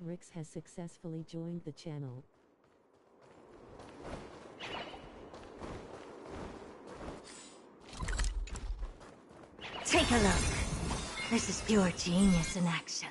Rix has successfully joined the channel. Take a look. This is pure genius in action.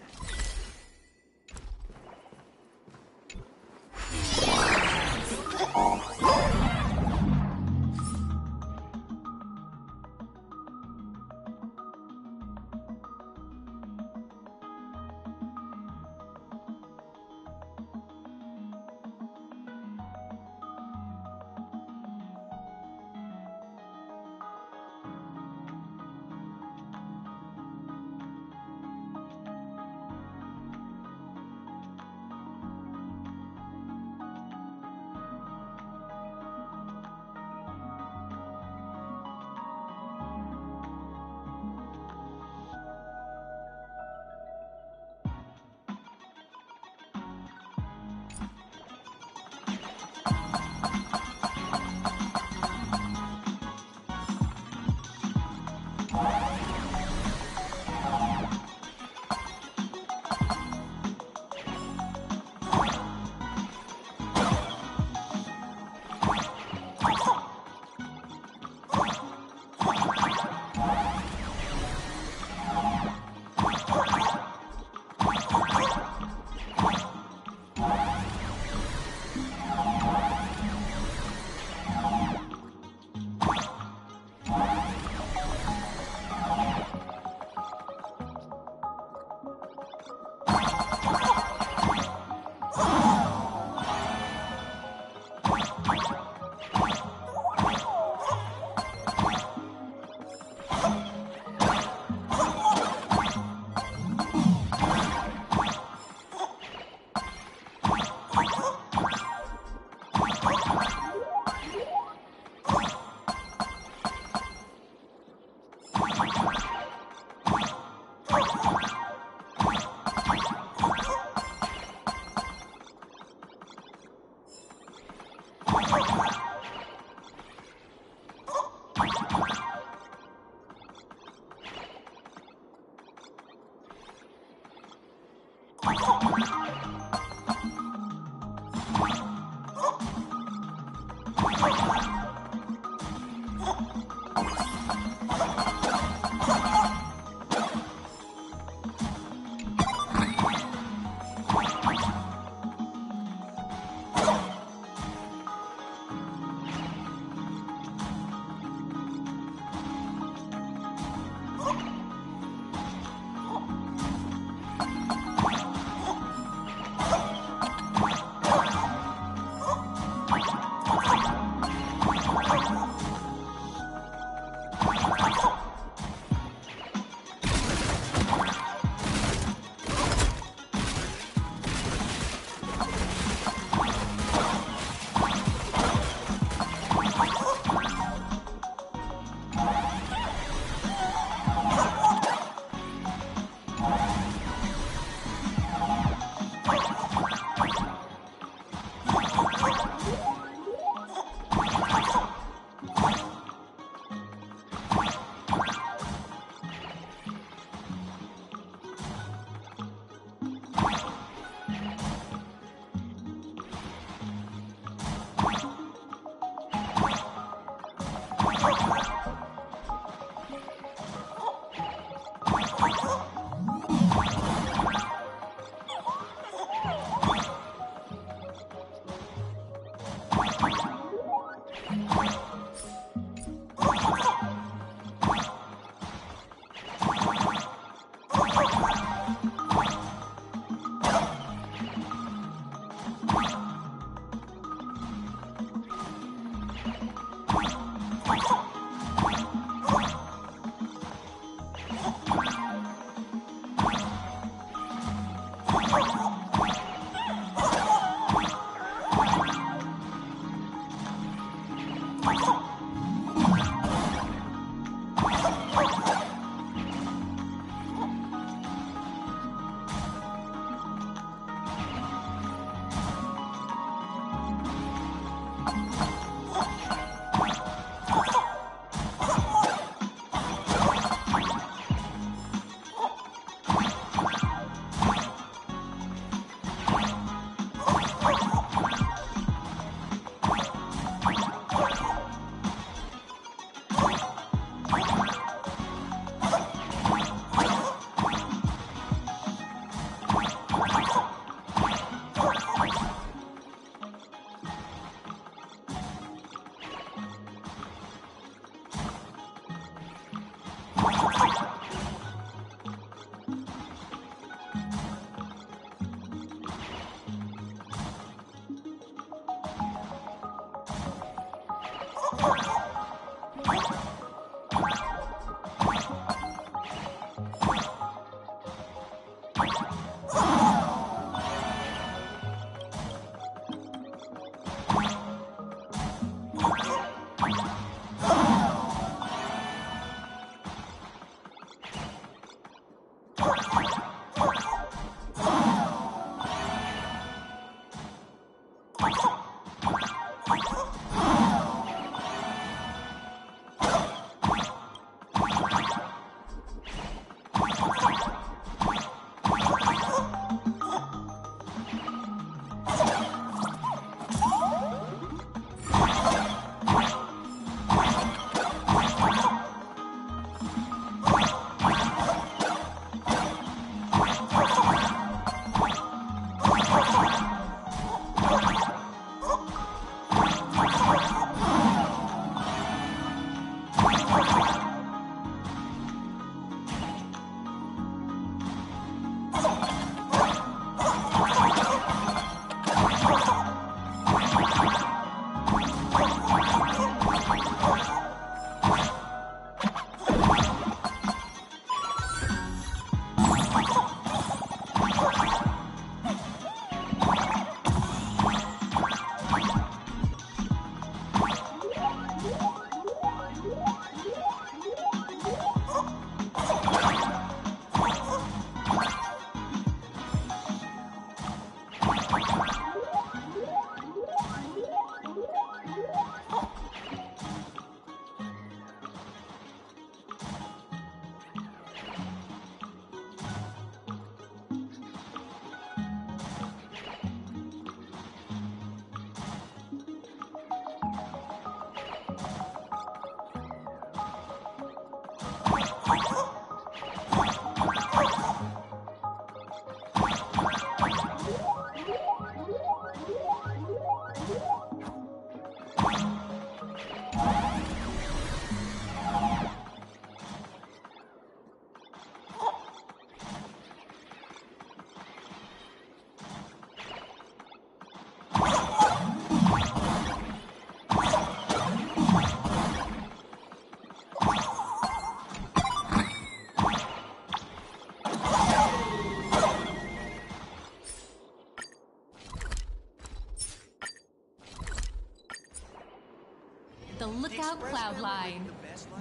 Look out, Cloudline.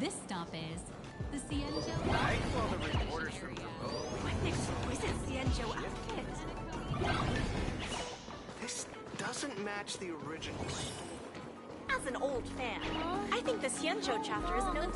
This stop is the Cienjo. I call the reporters from the road. What next is it Cienjo outfit? This doesn't match the original story. As an old fan, I think the Cienjo chapter is no.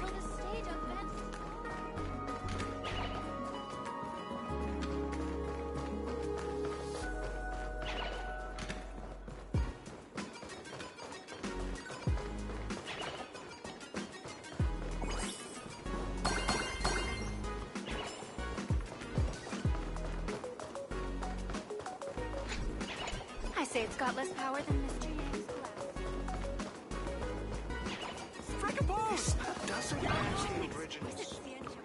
I say it's got less power than Mr. Yang's glass. Frickaboos! This doesn't match the original Is it story. Cienjo?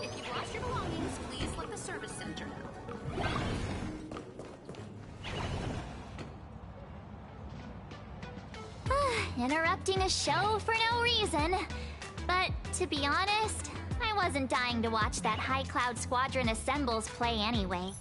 If you've lost your belongings, please let the service center know. Interrupting a show for no reason. But to be honest, I wasn't dying to watch that High Cloud Squadron Assembles play anyway.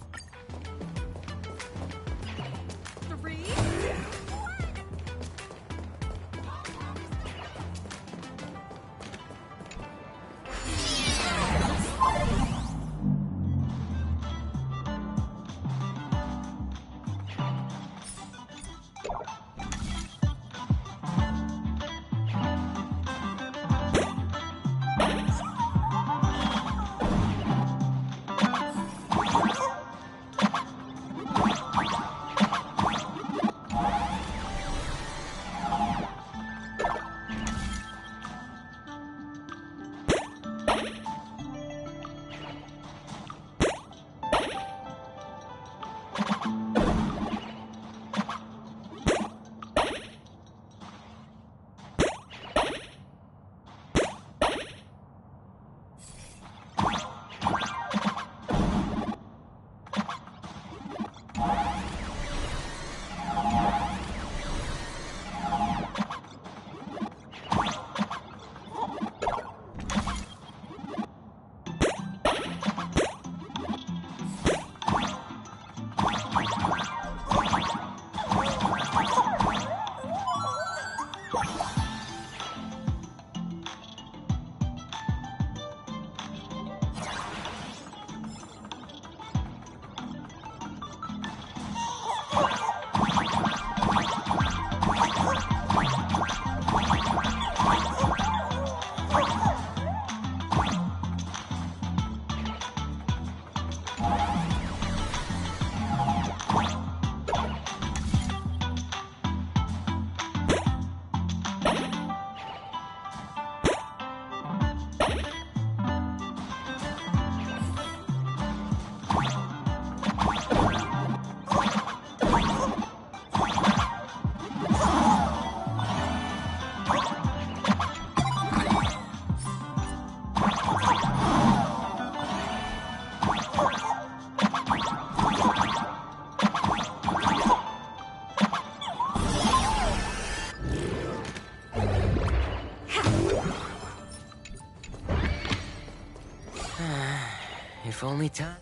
If only time.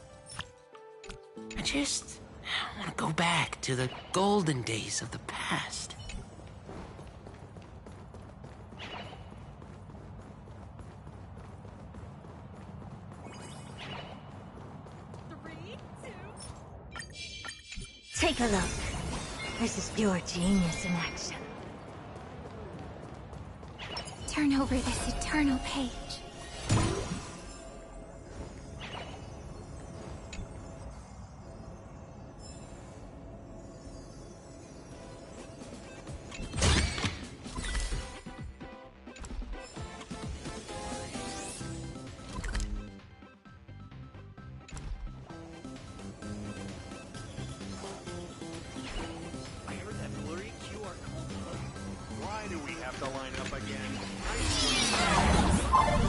I just want to go back to the golden days of the past. Take a look. This is pure genius in action. Turn over this eternal page. I heard that blurry QR code. Why do we have to line up again? I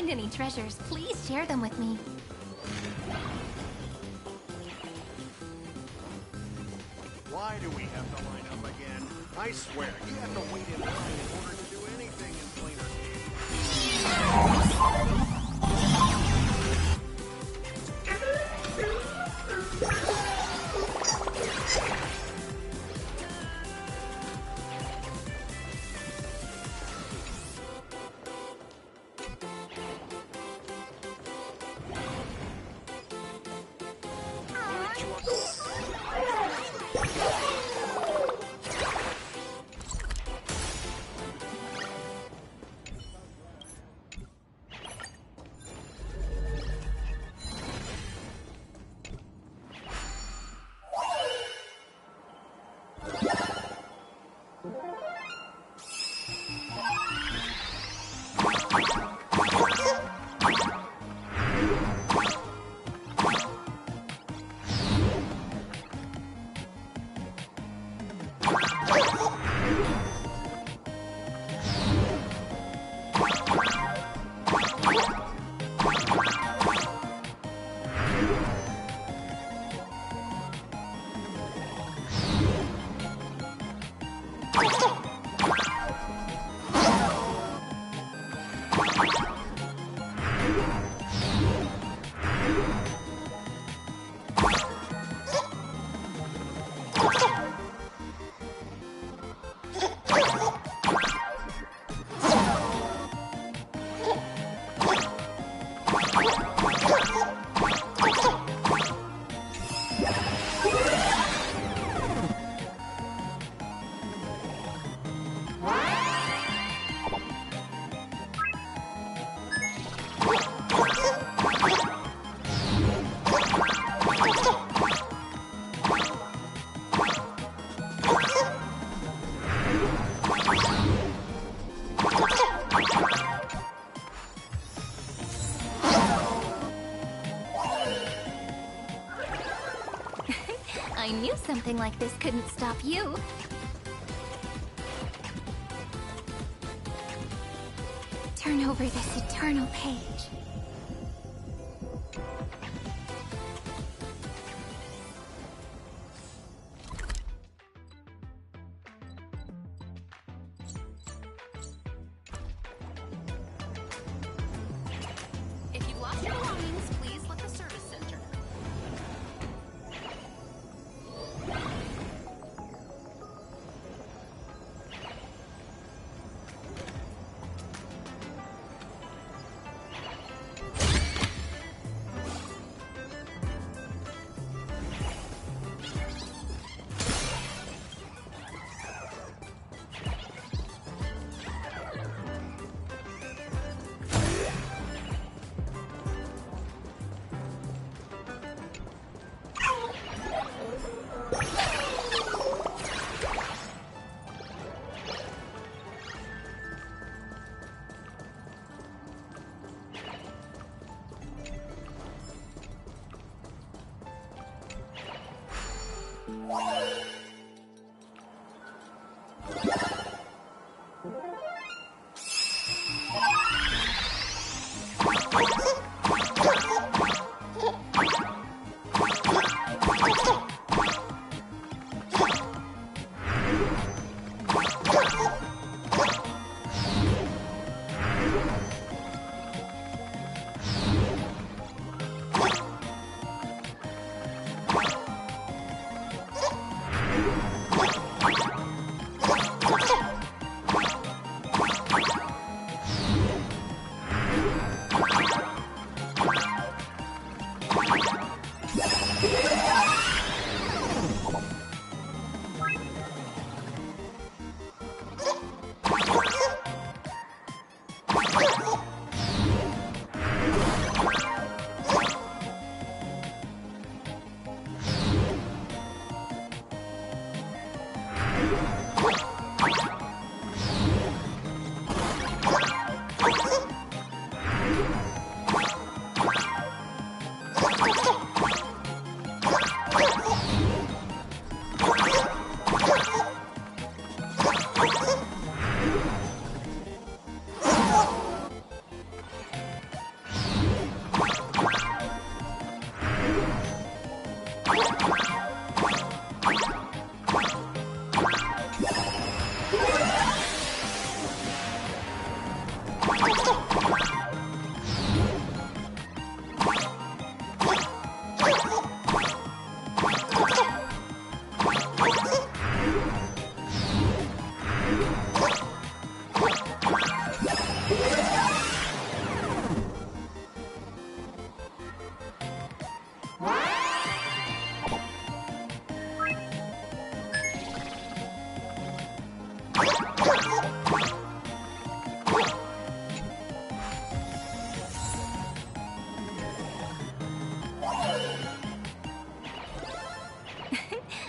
find any treasures, please share them with me. Why do we have to line up again? I swear, you have to wait in line in order to do anything in Plainer I knew something like this couldn't stop you. Turn over this eternal page. If you've lost your belongings, please let the service center know.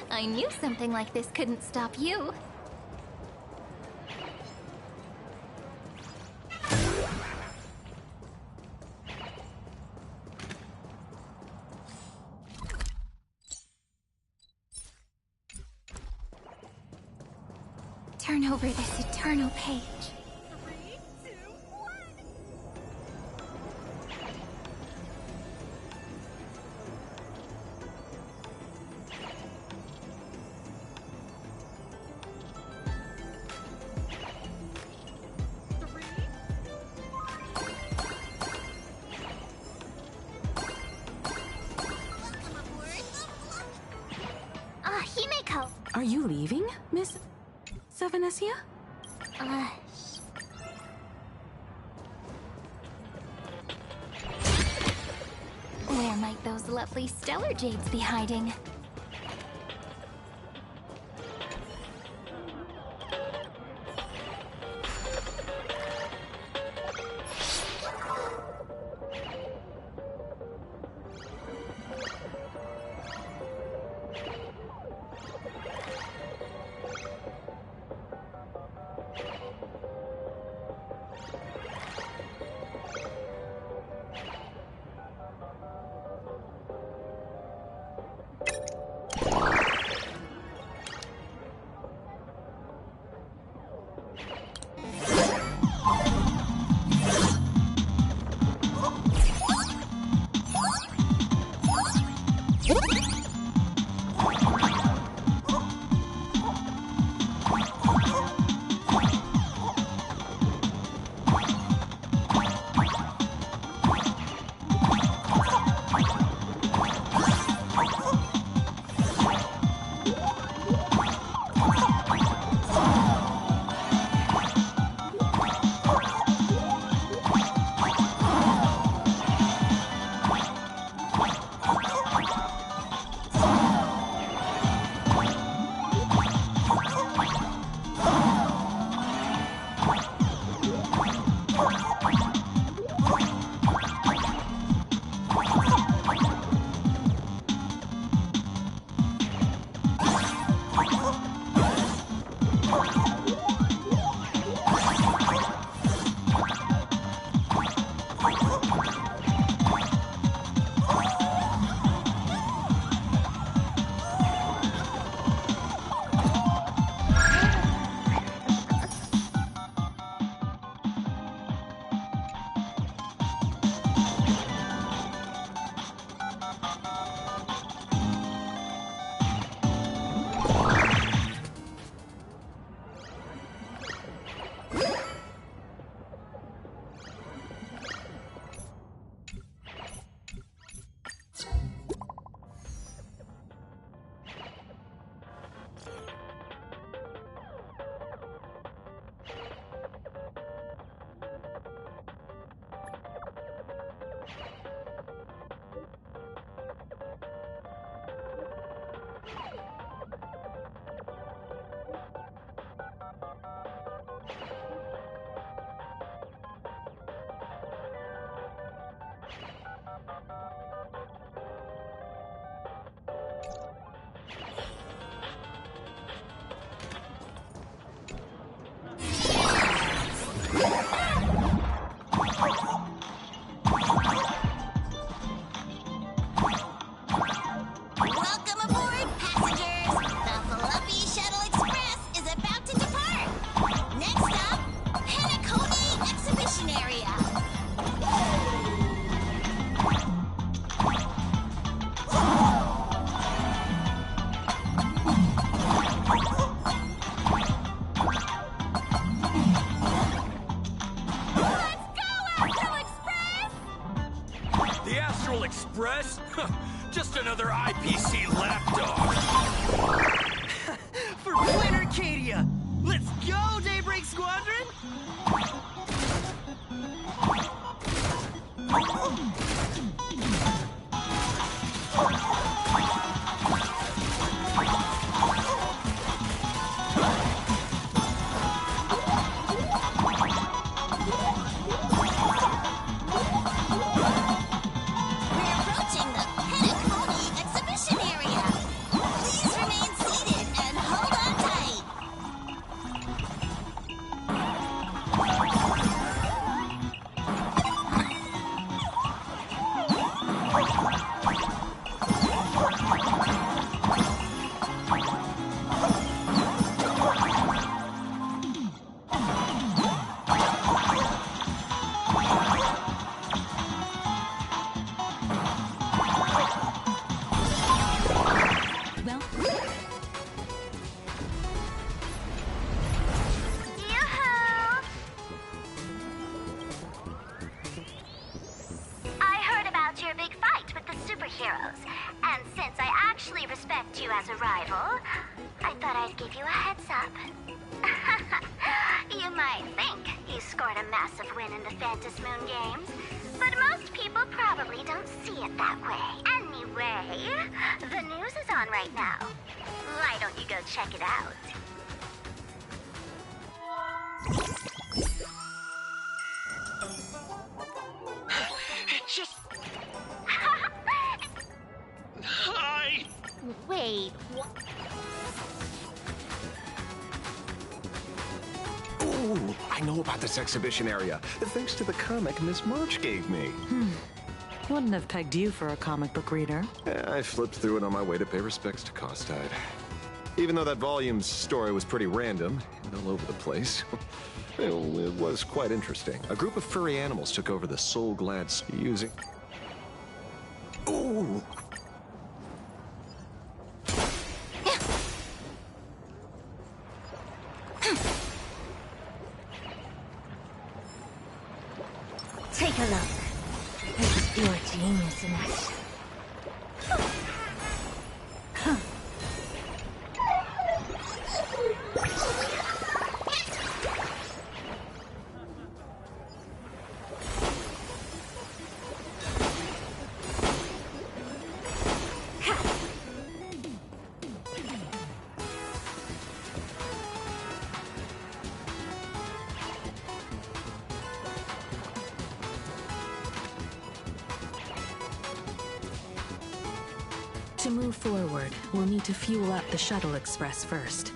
I knew something like this couldn't stop you. Turn over this eternal page. Himeko! Are you leaving, Miss Savanassia? Where might those lovely stellar jades be hiding? suspect you as a rival, I thought I'd give you a heads up. You might think you scored a massive win in the Phantom Moon games, but most people probably don't see it that way. Anyway, the news is on right now. Why don't you go check it out? Just... Hi! Wait, what? Ooh, I know about this exhibition area, thanks to the comic Miss March gave me. Wouldn't have pegged you for a comic book reader. I flipped through it on my way to pay respects to Costide. Even though that volume's story was pretty random and all over the place, it was quite interesting. A group of furry animals took over the Soul Glad using... Ooh! Take a look. There's pure genius in action. To move forward, we'll need to fuel up the shuttle express first.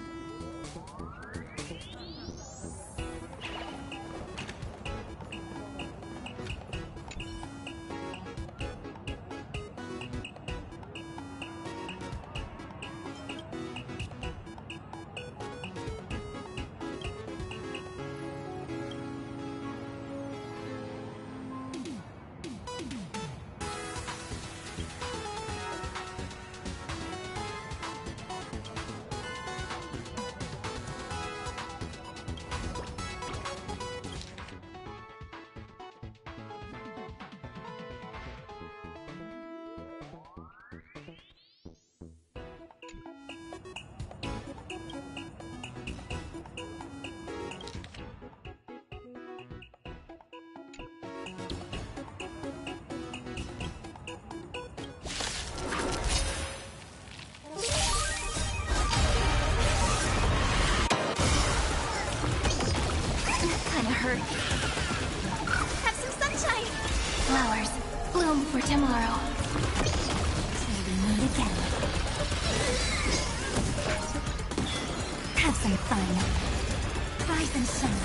Have some sunshine! Flowers, bloom for tomorrow. Till we meet again. Have some fun. Rise and shine.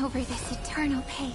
over this eternal page.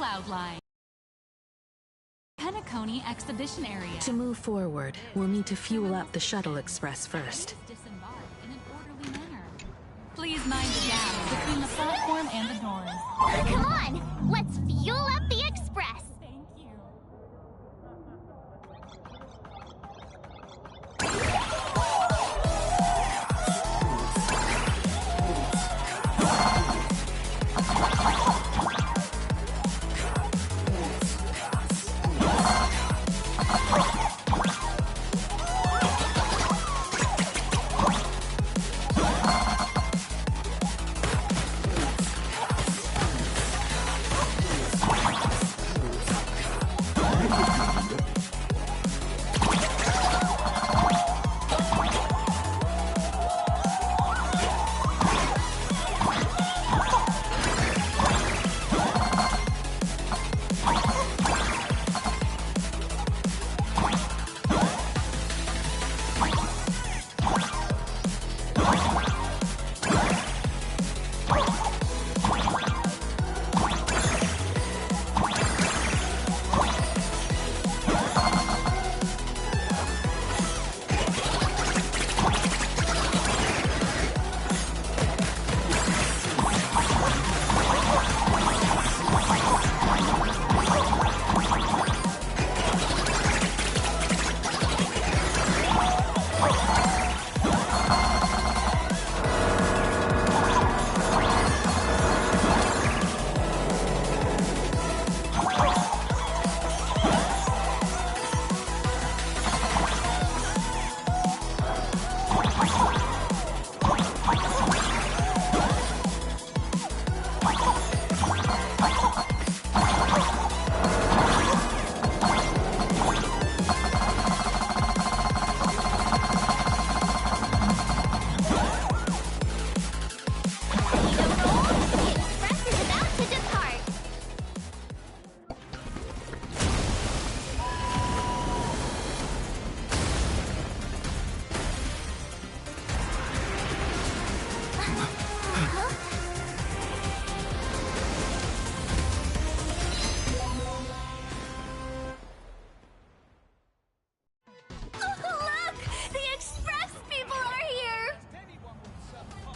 cloud line. Penacony exhibition area. To move forward, we'll need to fuel up the shuttle express first. Disembark in an orderly manner. Please mind the gap between the platform and the doors. Come on, let's fuel up the express. Thank you.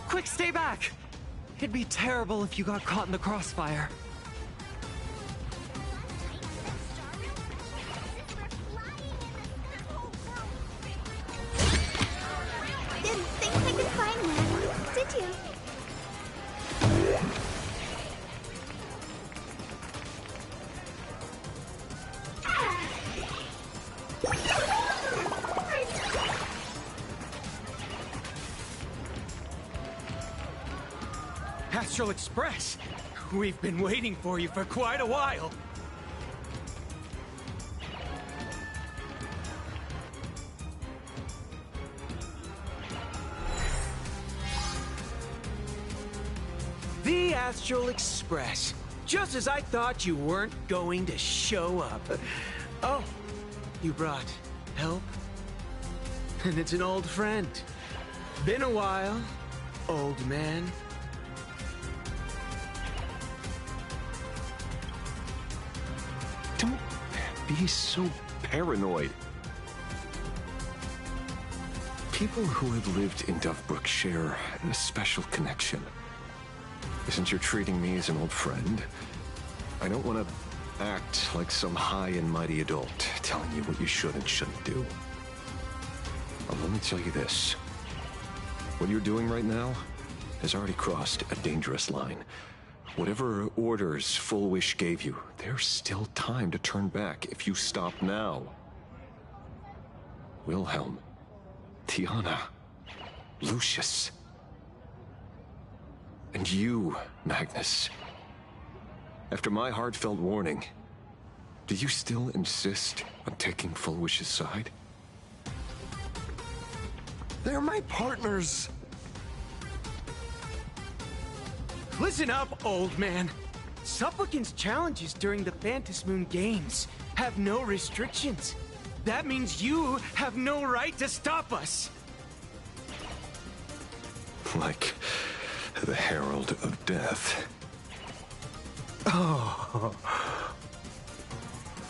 Quick, stay back! It'd be terrible if you got caught in the crossfire. Didn't think I could find that, did you? Astral Express! We've been waiting for you for quite a while. The Astral Express. Just as I thought you weren't going to show up. Oh, you brought help? And it's an old friend. Been a while, old man. Don't be so paranoid. People who have lived in Dovebrook share a special connection. Since you're treating me as an old friend, I don't want to act like some high and mighty adult telling you what you should and shouldn't do. But let me tell you this. What you're doing right now has already crossed a dangerous line. Whatever orders Full Wish gave you, there's still time to turn back if you stop now. Wilhelm, Tiana, Lucius, and you, Magnus. After my heartfelt warning, do you still insist on taking Full Wish's side? They're my partners. Listen up, old man. Supplicant's challenges during the Phantasmoon Games have no restrictions. That means you have no right to stop us. Like the Herald of Death. Oh.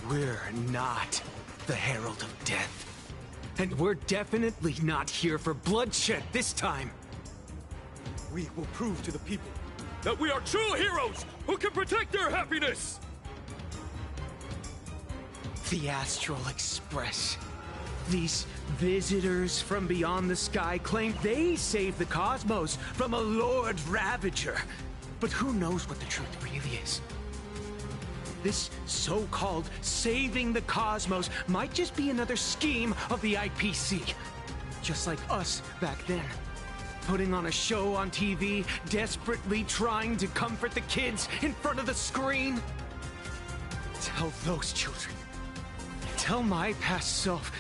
We're not the Herald of Death. And we're definitely not here for bloodshed this time. We will prove to the people that we are true heroes who can protect their happiness! The Astral Express. These visitors from beyond the sky claim they saved the cosmos from a Lord Ravager. But who knows what the truth really is? This so-called saving the cosmos might just be another scheme of the IPC. Just like us back then. Putting on a show on TV, desperately trying to comfort the kids in front of the screen. Tell those children. Tell my past self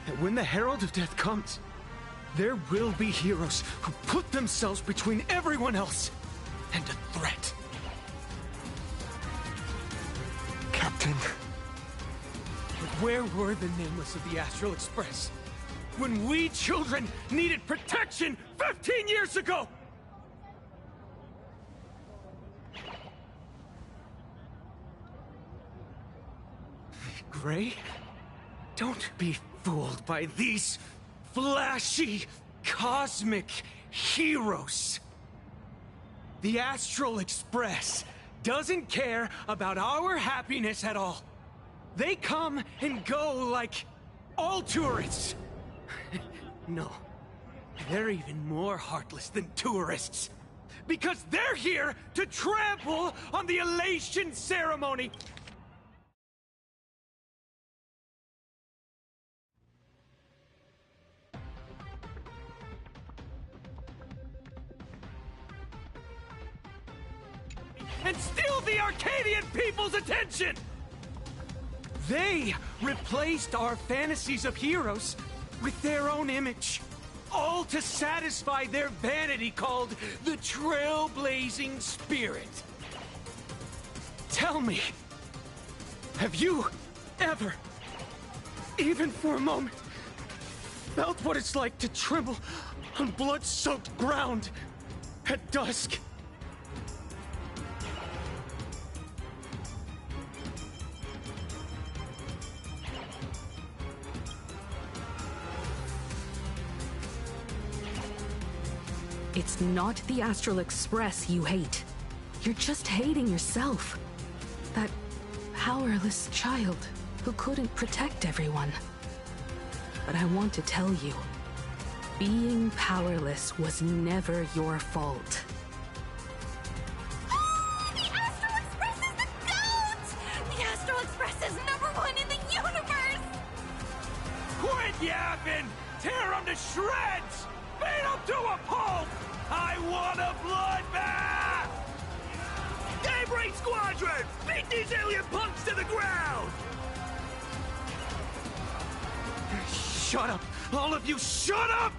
that when the Herald of Death comes, there will be heroes who put themselves between everyone else and a threat. Captain. But where were the nameless of the Astral Express when we children needed protection 15 years ago? Gray, don't be fooled by these flashy, cosmic heroes. The Astral Express doesn't care about our happiness at all. They come and go like all tourists. No, they're even more heartless than tourists. Because they're here to trample on the elation ceremony. And steal the Arcadian people's attention! They replaced our fantasies of heroes with their own image. All to satisfy their vanity called the Trailblazing Spirit. Tell me, have you ever, even for a moment, felt what it's like to tremble on blood-soaked ground at dusk? It's not the Astral Express you hate. You're just hating yourself. That powerless child who couldn't protect everyone. But I want to tell you, being powerless was never your fault. The Astral Express is the GOAT! The Astral Express is #1 in the universe! Quit yapping! Tear them to shreds! Beat them to a pulp! I want a bloodbath! Daybreak Squadron! Beat these alien punks to the ground! Shut up! All of you, shut up!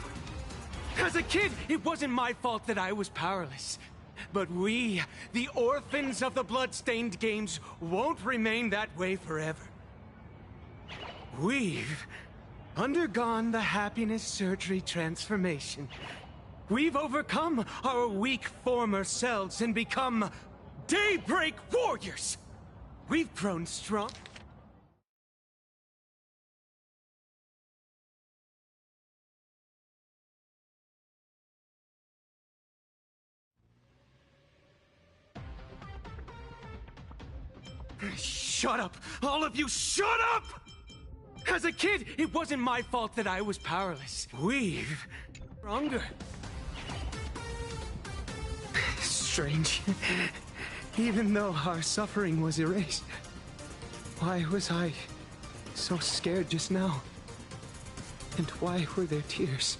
As a kid, it wasn't my fault that I was powerless. But we, the orphans of the blood-stained games, won't remain that way forever. We've undergone the happiness surgery transformation. We've overcome our weak former selves and become Daybreak Warriors. We've grown strong. Shut up! All of you, shut up! As a kid, it wasn't my fault that I was powerless. We've stronger. Strange. Even though our suffering was erased, why was I so scared just now? And why were there tears?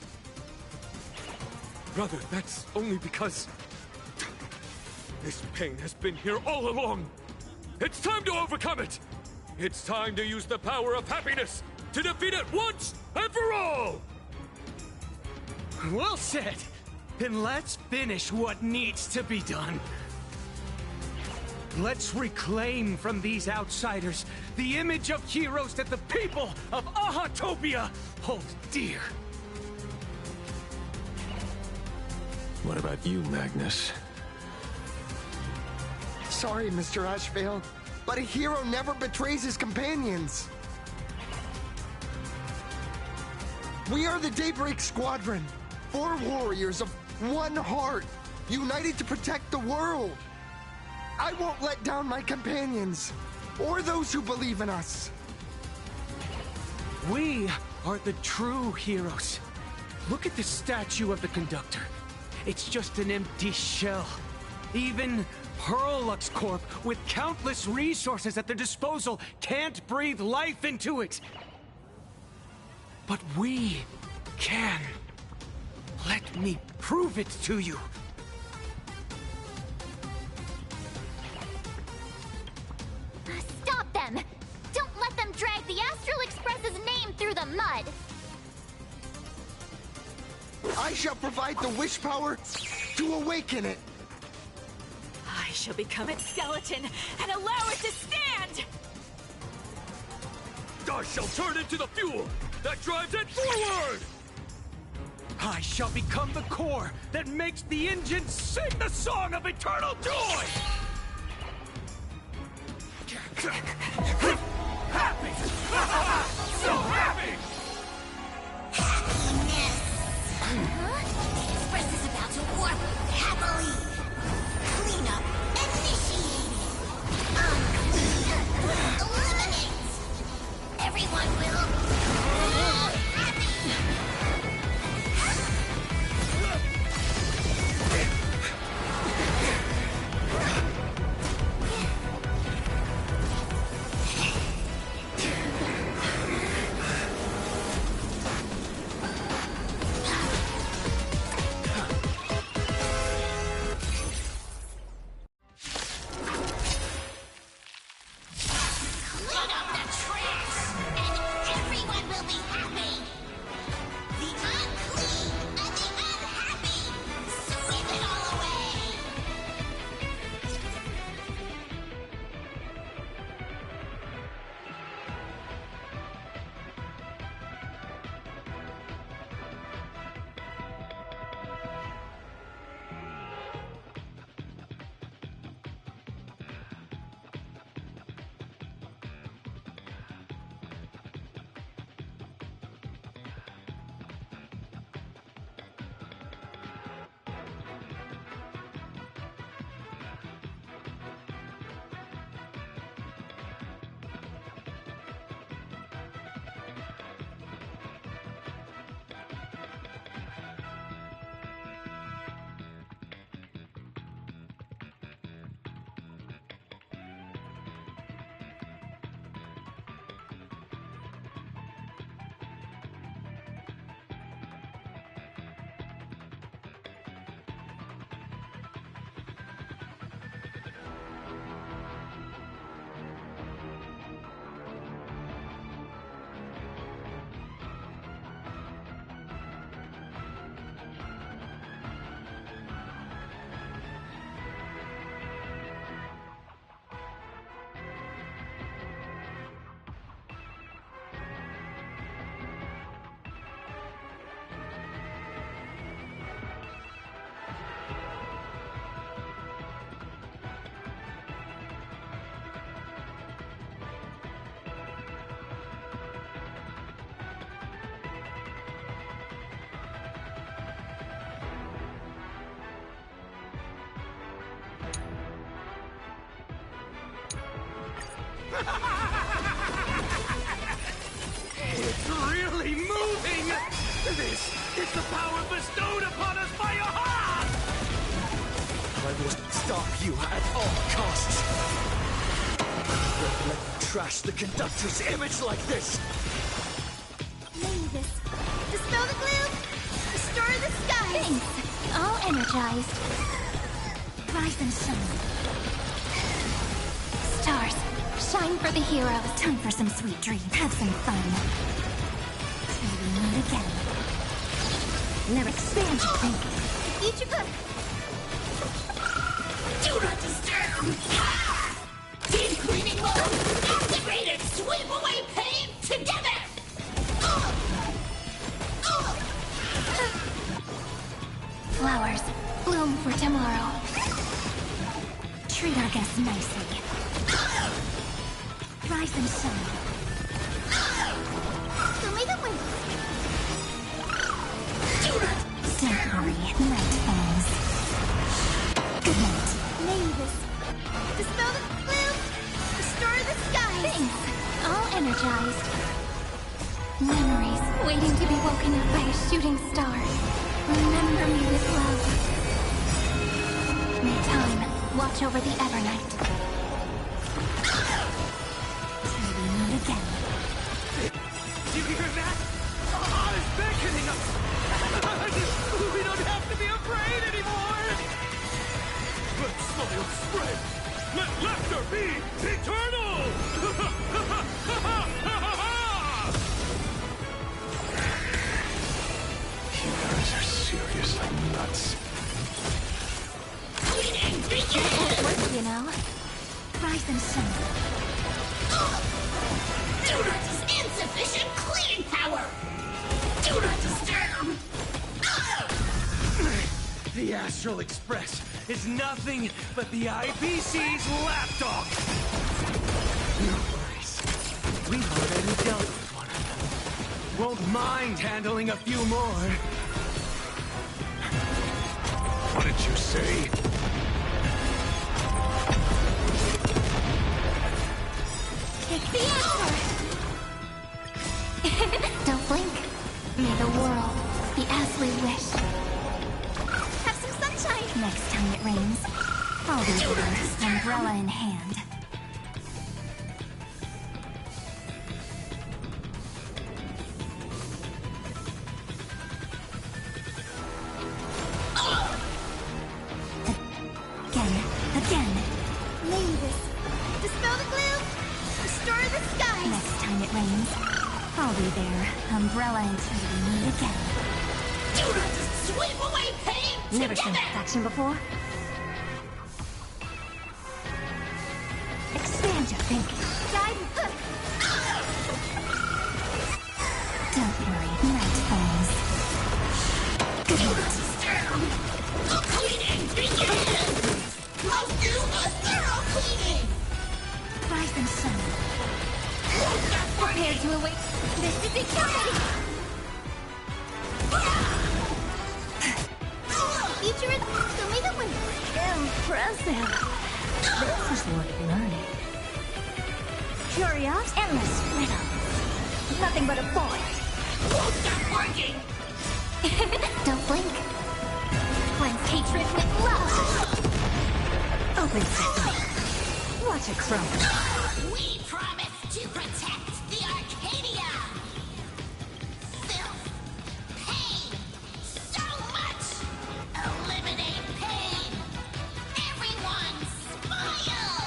Brother, that's only because this pain has been here all along. It's time to overcome it. It's time to use the power of happiness to defeat it once and for all! Well said. Then let's finish what needs to be done. Let's reclaim from these outsiders the image of heroes that the people of Ahatopia hold dear. What about you, Magnus? Sorry, Mr. Ashvale. but a hero never betrays his companions. We are the Daybreak Squadron, 4 warriors of one heart, united to protect the world. I won't let down my companions, or those who believe in us. We are the true heroes. Look at the statue of the conductor. It's just an empty shell. Even Pearl-Lux Corp, with countless resources at their disposal, can't breathe life into it. But we can. Let me prove it to you. Stop them! Don't let them drag the Astral Express's name through the mud! I shall provide the wish power to awaken it. I shall become its skeleton and allow it to stand! I shall turn into the fuel that drives it forward! I shall become the core that makes the engine sing the song of eternal joy! Happy! So happy! Express is about to warp happily. Cleanup initiated. Eliminate. Everyone will happy. Clean up the trash, and everyone will be happy. The unclean and the unhappy, sweep it all away. It's really moving! This is the power bestowed upon us by your heart! I will stop you at all costs. Don't let me trash the conductor's image like this! Mavis, dispel the gloom! Restore the sky! Thanks! All energized. Rise and shine. Stars, shine for the heroes. Time for some sweet dreams. Have some fun. Till we meet again. Never expand your thinking. Ichigo! Do not disturb! Deep cleaning mode activated! Sweep away pain together! Flowers, bloom for tomorrow. Treat our guests nicely. Rise and shine. Show me the way. Don't worry, night falls. Good night. Mavis. Dispel the gloom. Restore the sky. Thanks. All energized. Memories waiting to be woken up by a shooting star. Remember me with love. May time watch over the Evernight. Till we meet again. Do you hear that? It's beckoning us! We don't have to be afraid anymore! Let smile spread! Let laughter be eternal! You guys are seriously nuts. It works, you know. Rise and shine. Do not insufficient cleaning power! Do not disturb! The Astral Express is nothing but the IPC's lapdog! No worries. We've already dealt with one of them. Won't mind handling a few more. What did you say? Take the answer! Don't blink. May the world be as we wish. Have some sunshine! Next time it rains, I'll be there, umbrella in hand. Again. Mavis, dispel the gloom. Restore the sky. Next time it rains, I'll be there, umbrella until we meet again. Do not just sweep away pain! Never seen that action before. Expand your thinking. Guide and hook. Don't worry, night falls. Good night. Cleaning begins! Let's do a thorough cleaning! Rise and shine. Prepare to await. This is exciting! Future is show me the way. Impressive. This is worth learning. Curious, endless riddles. Nothing but a point. Won't stop working! Don't blink. Cleanse hatred with love. Open sesame. Watch it crumble. We promise to protect the Arcadia! Filth, pain, so much! Eliminate pain! Everyone, smile!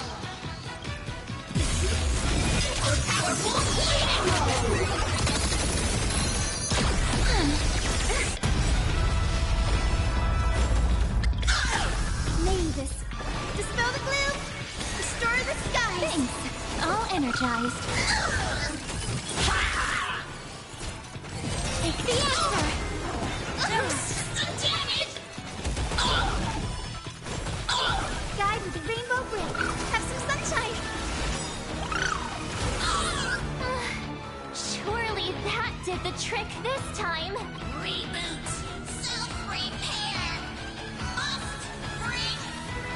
A powerful cleaning roll! Mavis, dispel the gloom. Restore the sky. Thanks. All energized. Take the answer. Damn it! Guide with the rainbow bridge. Have some sunshine. Surely that did the trick this time. Reboot! Self-repair! Must bring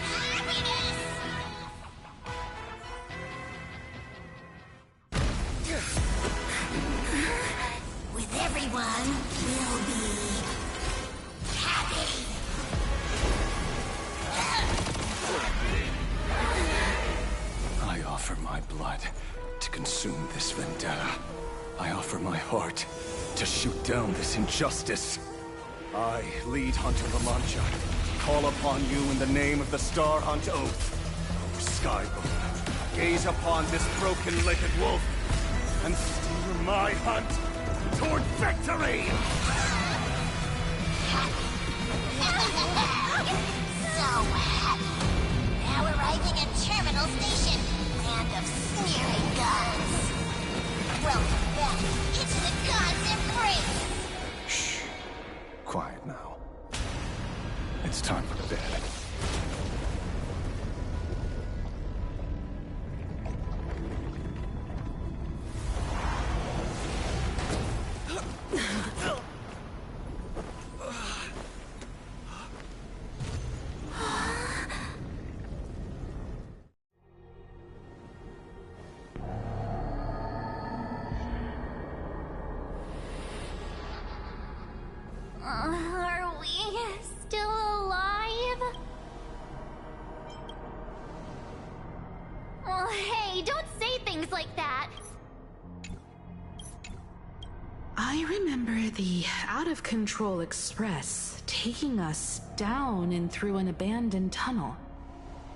happiness! With everyone, we'll be happy! I offer my blood to consume this vendetta. I offer my heart to shoot down this injustice. I, lead Hunter La Mancha, call upon you in the name of the Star Hunt Oath. O Skybound, gaze upon this broken-legged wolf and steer my hunt toward victory! So happy! Now arriving at Terminal Station, land of smearing guns. Welcome back into the gods' embrace! Shh. Quiet now. It's time for bed. Are we still alive? Oh, hey, don't say things like that. I remember the out-of-control express taking us down and through an abandoned tunnel.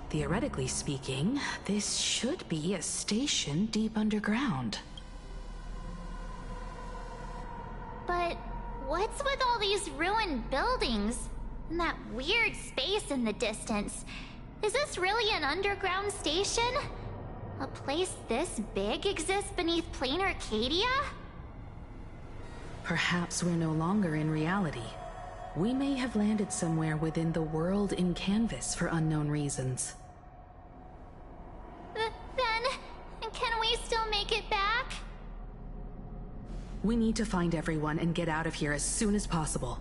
Theoretically speaking, this should be a station deep underground. But what's with all these ruined buildings? And that weird space in the distance? Is this really an underground station? A place this big exists beneath plain Arcadia? Perhaps we're no longer in reality. We may have landed somewhere within the world in canvas for unknown reasons. Then, can we still make it back? We need to find everyone and get out of here as soon as possible.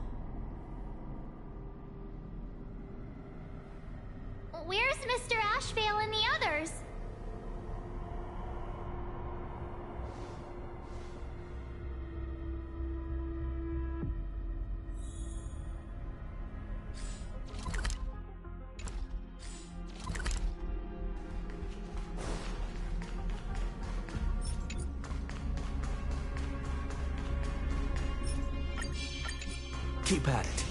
Where's Mr. Ashvale and the others? Keep at it.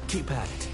Keep at it.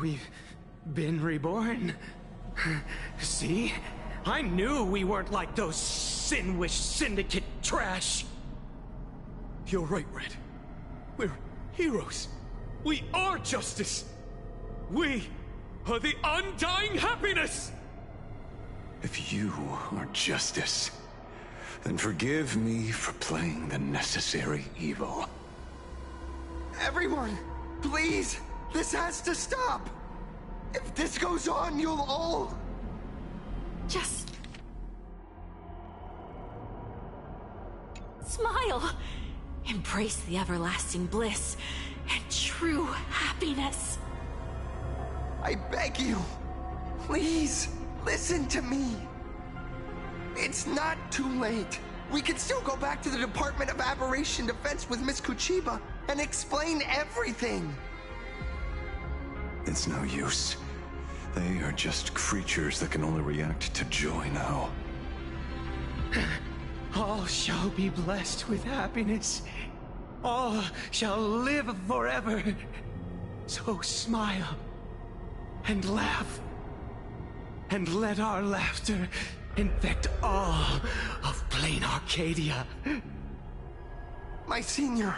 We've been reborn. See? I knew we weren't like those Sin-Wish Syndicate trash. You're right, Red. We're heroes. We are justice. We are the undying happiness! If you are justice, then forgive me for playing the necessary evil. Everyone, please! This has to stop! If this goes on, you'll all... Just... smile! Embrace the everlasting bliss and true happiness. I beg you, please, listen to me. It's not too late. We can still go back to the Department of Aberration Defense with Miss Kuchiba and explain everything. It's no use. They are just creatures that can only react to joy now. All shall be blessed with happiness. All shall live forever. So smile and laugh. And let our laughter infect all of plain Arcadia. My senior,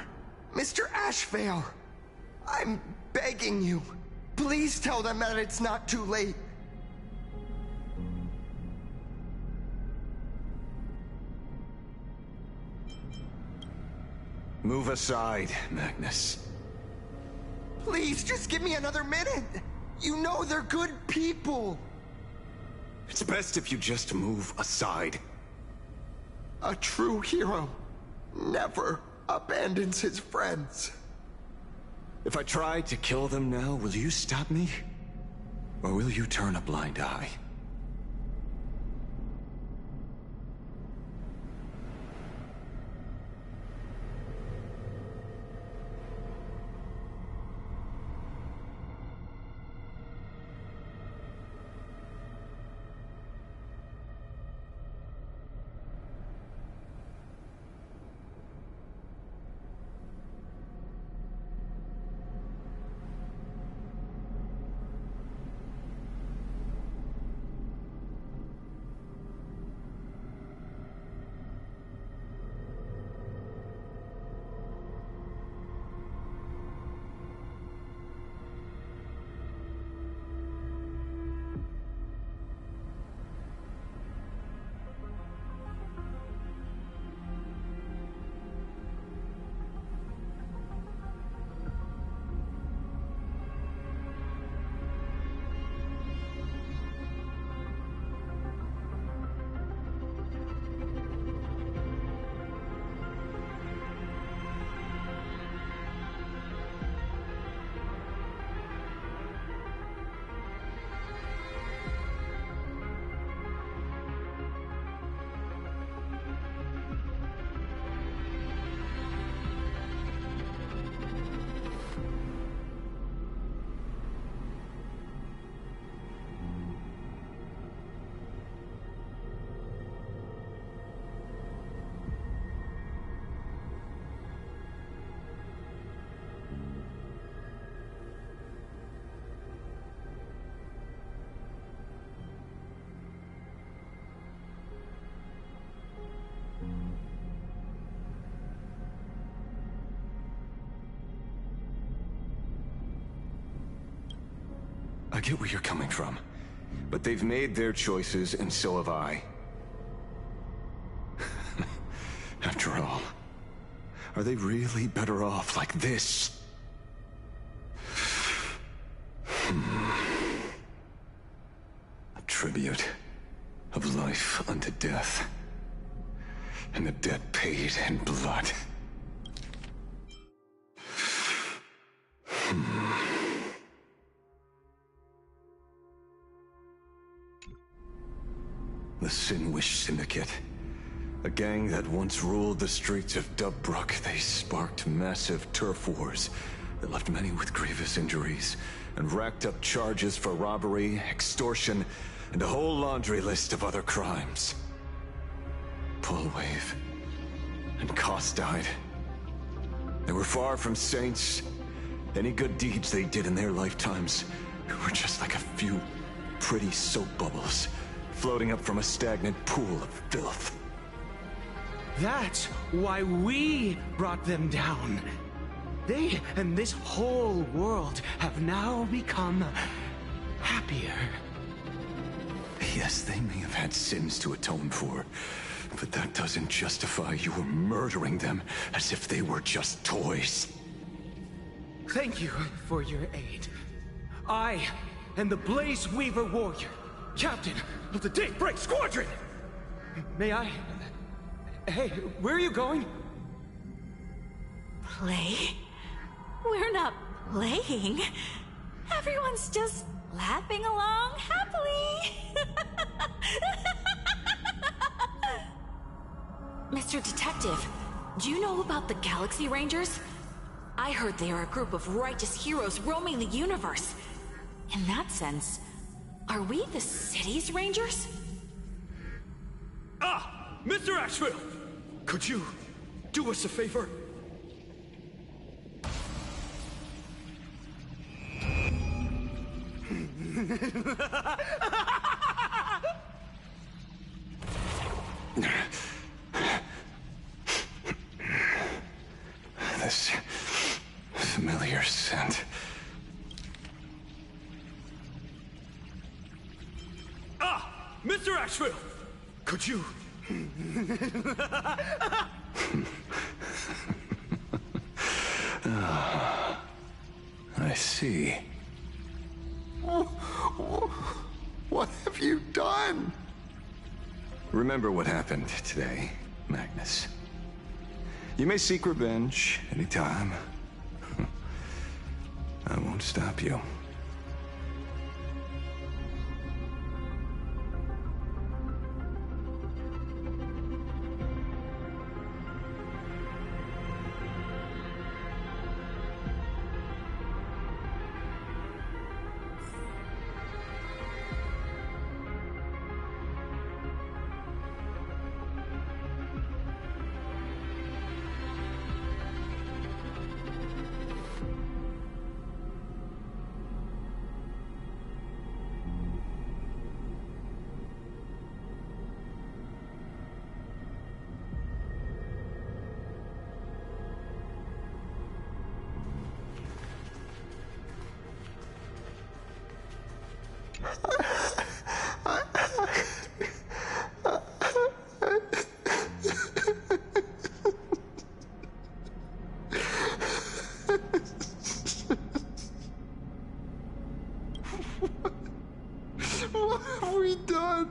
Mr. Ashvale, I'm begging you. Please tell them that it's not too late. Move aside, Magnus. Please, just give me another minute. You know they're good people. It's best if you just move aside. A true hero never abandons his friends. If I try to kill them now, will you stop me? Or will you turn a blind eye? I get where you're coming from, but they've made their choices, and so have I. After all, are they really better off like this? A tribute of life unto death, and the debt paid in blood. The Sinwish Syndicate. A gang that once ruled the streets of Dubbrook. They sparked massive turf wars that left many with grievous injuries and racked up charges for robbery, extortion, and a whole laundry list of other crimes. Pullwave and Cost died. They were far from saints. Any good deeds they did in their lifetimes were just like a few pretty soap bubbles floating up from a stagnant pool of filth. That's why we brought them down. They and this whole world have now become happier. Yes, they may have had sins to atone for, but that doesn't justify your murdering them as if they were just toys. Thank you for your aid. I am the Blaze Weaver Warrior, Captain of the Daybreak Squadron! May I... Hey, where are you going? Play? We're not playing. Everyone's just laughing along happily. Mr. Detective, do you know about the Galaxy Rangers? I heard they are a group of righteous heroes roaming the universe. In that sense, are we the city's rangers? Ah! Mr. Asheville! Could you do us a favor? This familiar scent. Ah! Mr. Asheville! Could you... I see. Whoa! done? Remember what happened today, Magnus. You may seek revenge anytime. I won't stop you. What have we done?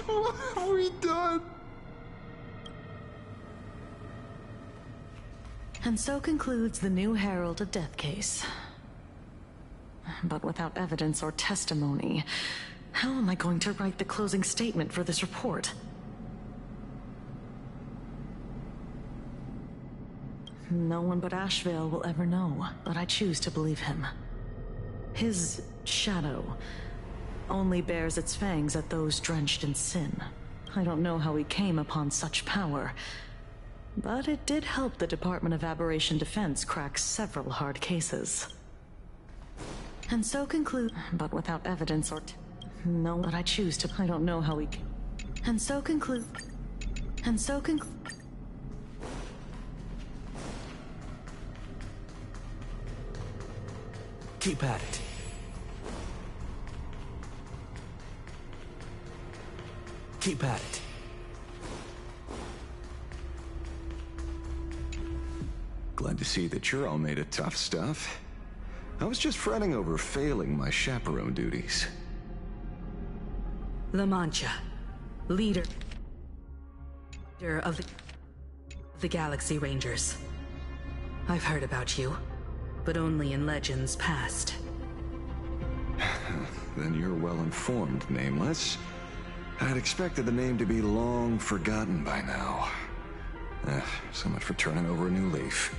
What have we done? And so concludes the new Herald of Death case. But without evidence or testimony, how am I going to write the closing statement for this report? No one but Ashvale will ever know, but I choose to believe him. His shadow only bears its fangs at those drenched in sin. I don't know how he came upon such power, but it did help the Department of Aberration Defense crack several hard cases. And so conclude, but without evidence or no, but I choose to. I don't know how he. And so conclude. Keep at it. Keep at it. Glad to see that you're all made of tough stuff. I was just fretting over failing my chaperone duties. La Mancha, leader of the Galaxy Rangers. I've heard about you, but only in legends past. Then you're well informed, Nameless. I'd expected the name to be long forgotten by now. So much for turning over a new leaf.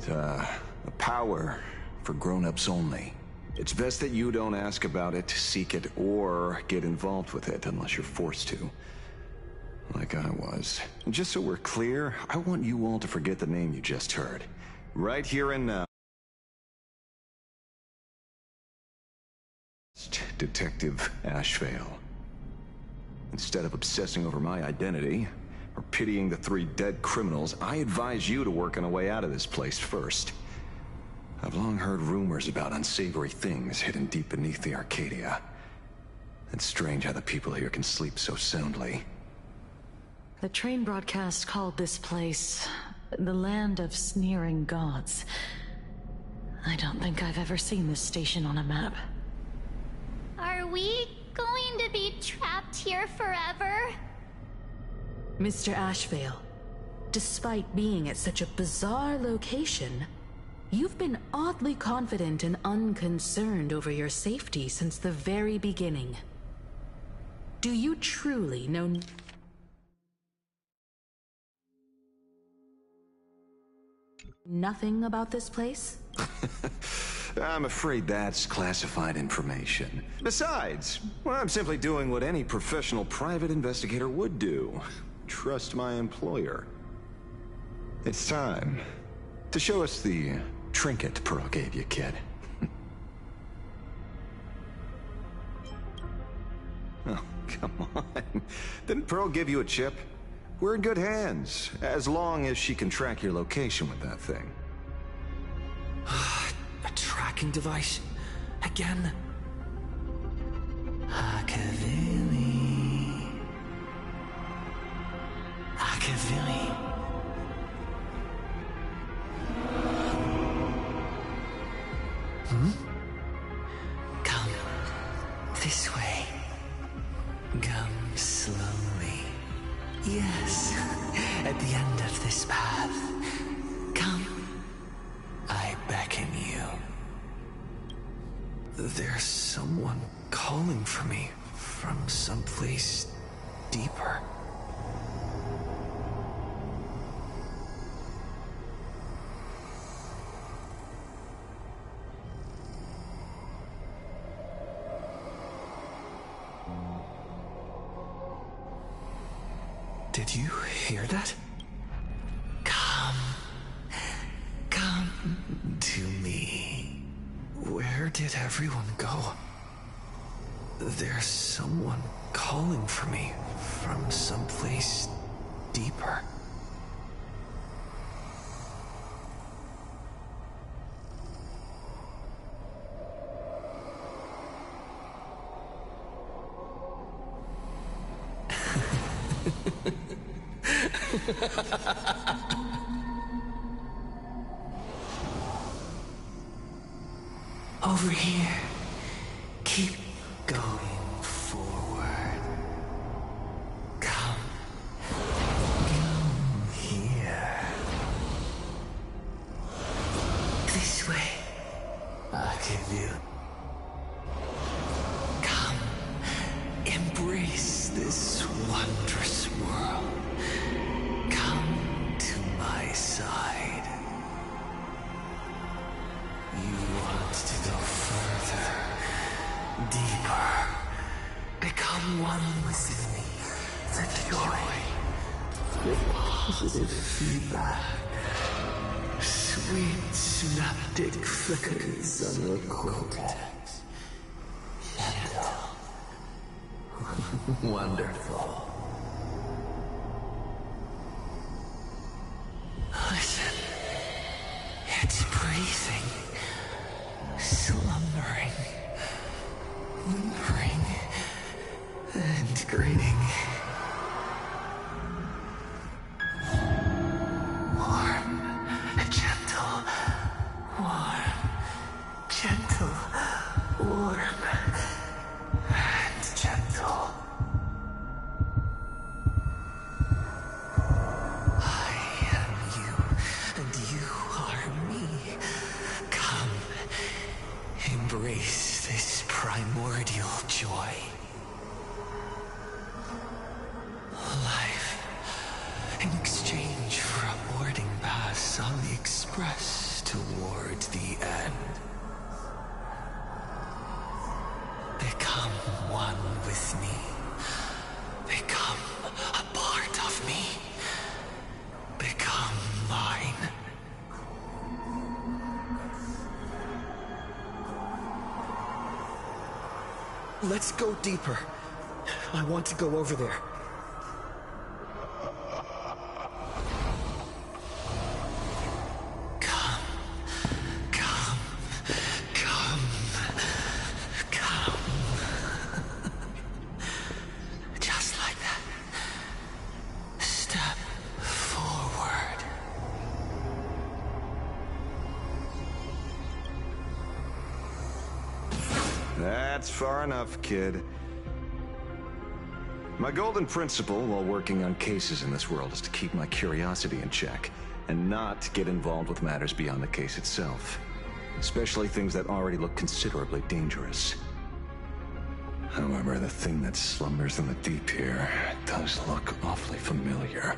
A power for grown-ups only. It's best that you don't ask about it, seek it, or get involved with it unless you're forced to. Like I was. And just so we're clear, I want you all to forget the name you just heard. Right here and now. Detective Ashvale. Instead of obsessing over my identity, or pitying the 3 dead criminals, I advise you to work on a way out of this place first. I've long heard rumors about unsavory things hidden deep beneath the Arcadia. It's strange how the people here can sleep so soundly. The train broadcast called this place the Land of Sneering Gods. I don't think I've ever seen this station on a map. Are we going to be trapped here forever? Mr. Ashvale, despite being at such a bizarre location, you've been oddly confident and unconcerned over your safety since the very beginning. Do you truly know nothing about this place? I'm afraid that's classified information. Besides, well, I'm simply doing what any professional private investigator would do. Trust my employer. It's time to show us the trinket Pearl gave you, kid. Oh, come on. Didn't Pearl give you a chip? We're in good hands, as long as she can track your location with that thing. tracking device. Again. Akavili. Akavili. Come this way. Come slowly. Yes, at the end of this path. Come. I beckon you. There's someone calling for me from someplace deeper. Did you hear that? Come to me. Where did everyone go? There's someone calling for me from someplace deeper. Over here. Keep going forward. Come here. This way. I'll give you. Come. Embrace this wondrous world. Come to my side. You want to go further, deeper, become one with me. The joy, the positive feedback, sweet synaptic flickers on your cortex. Gentle, wonderful. Listen, it's breathing. Slumbering, whimpering, and grinning. Warm, gentle, warm, gentle, warm, and gentle. I am you, and you are me. Come. Embrace this primordial joy. Life, in exchange for a boarding pass on the express toward the end. Become one with me. Become a part of me. Become mine. Let's go deeper. I want to go over there. Come. Just like that. Step forward. That's far enough, kid. My golden principle while working on cases in this world is to keep my curiosity in check and not get involved with matters beyond the case itself, especially things that already look considerably dangerous. However, the thing that slumbers in the deep here does look awfully familiar.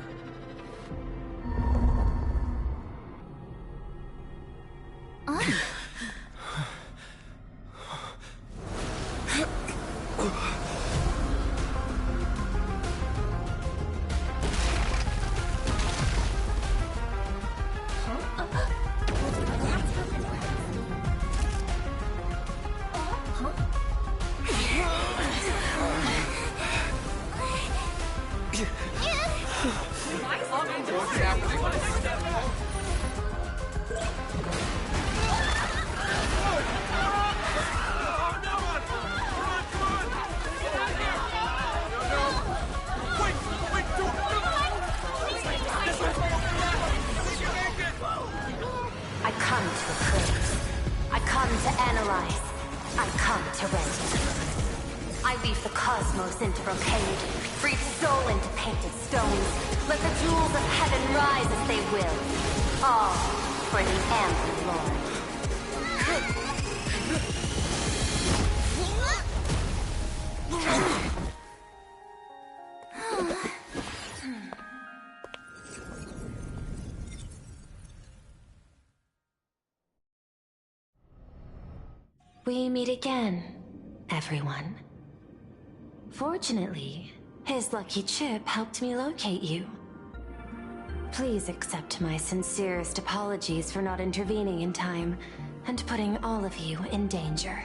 come to appraise. I come to analyze. I come to render. I weave the cosmos into brocade, breathe soul into painted stones. Let the jewels of heaven rise as they will. All for the Amber Lord. We meet again, everyone. Fortunately, his lucky chip helped me locate you. Please accept my sincerest apologies for not intervening in time and putting all of you in danger.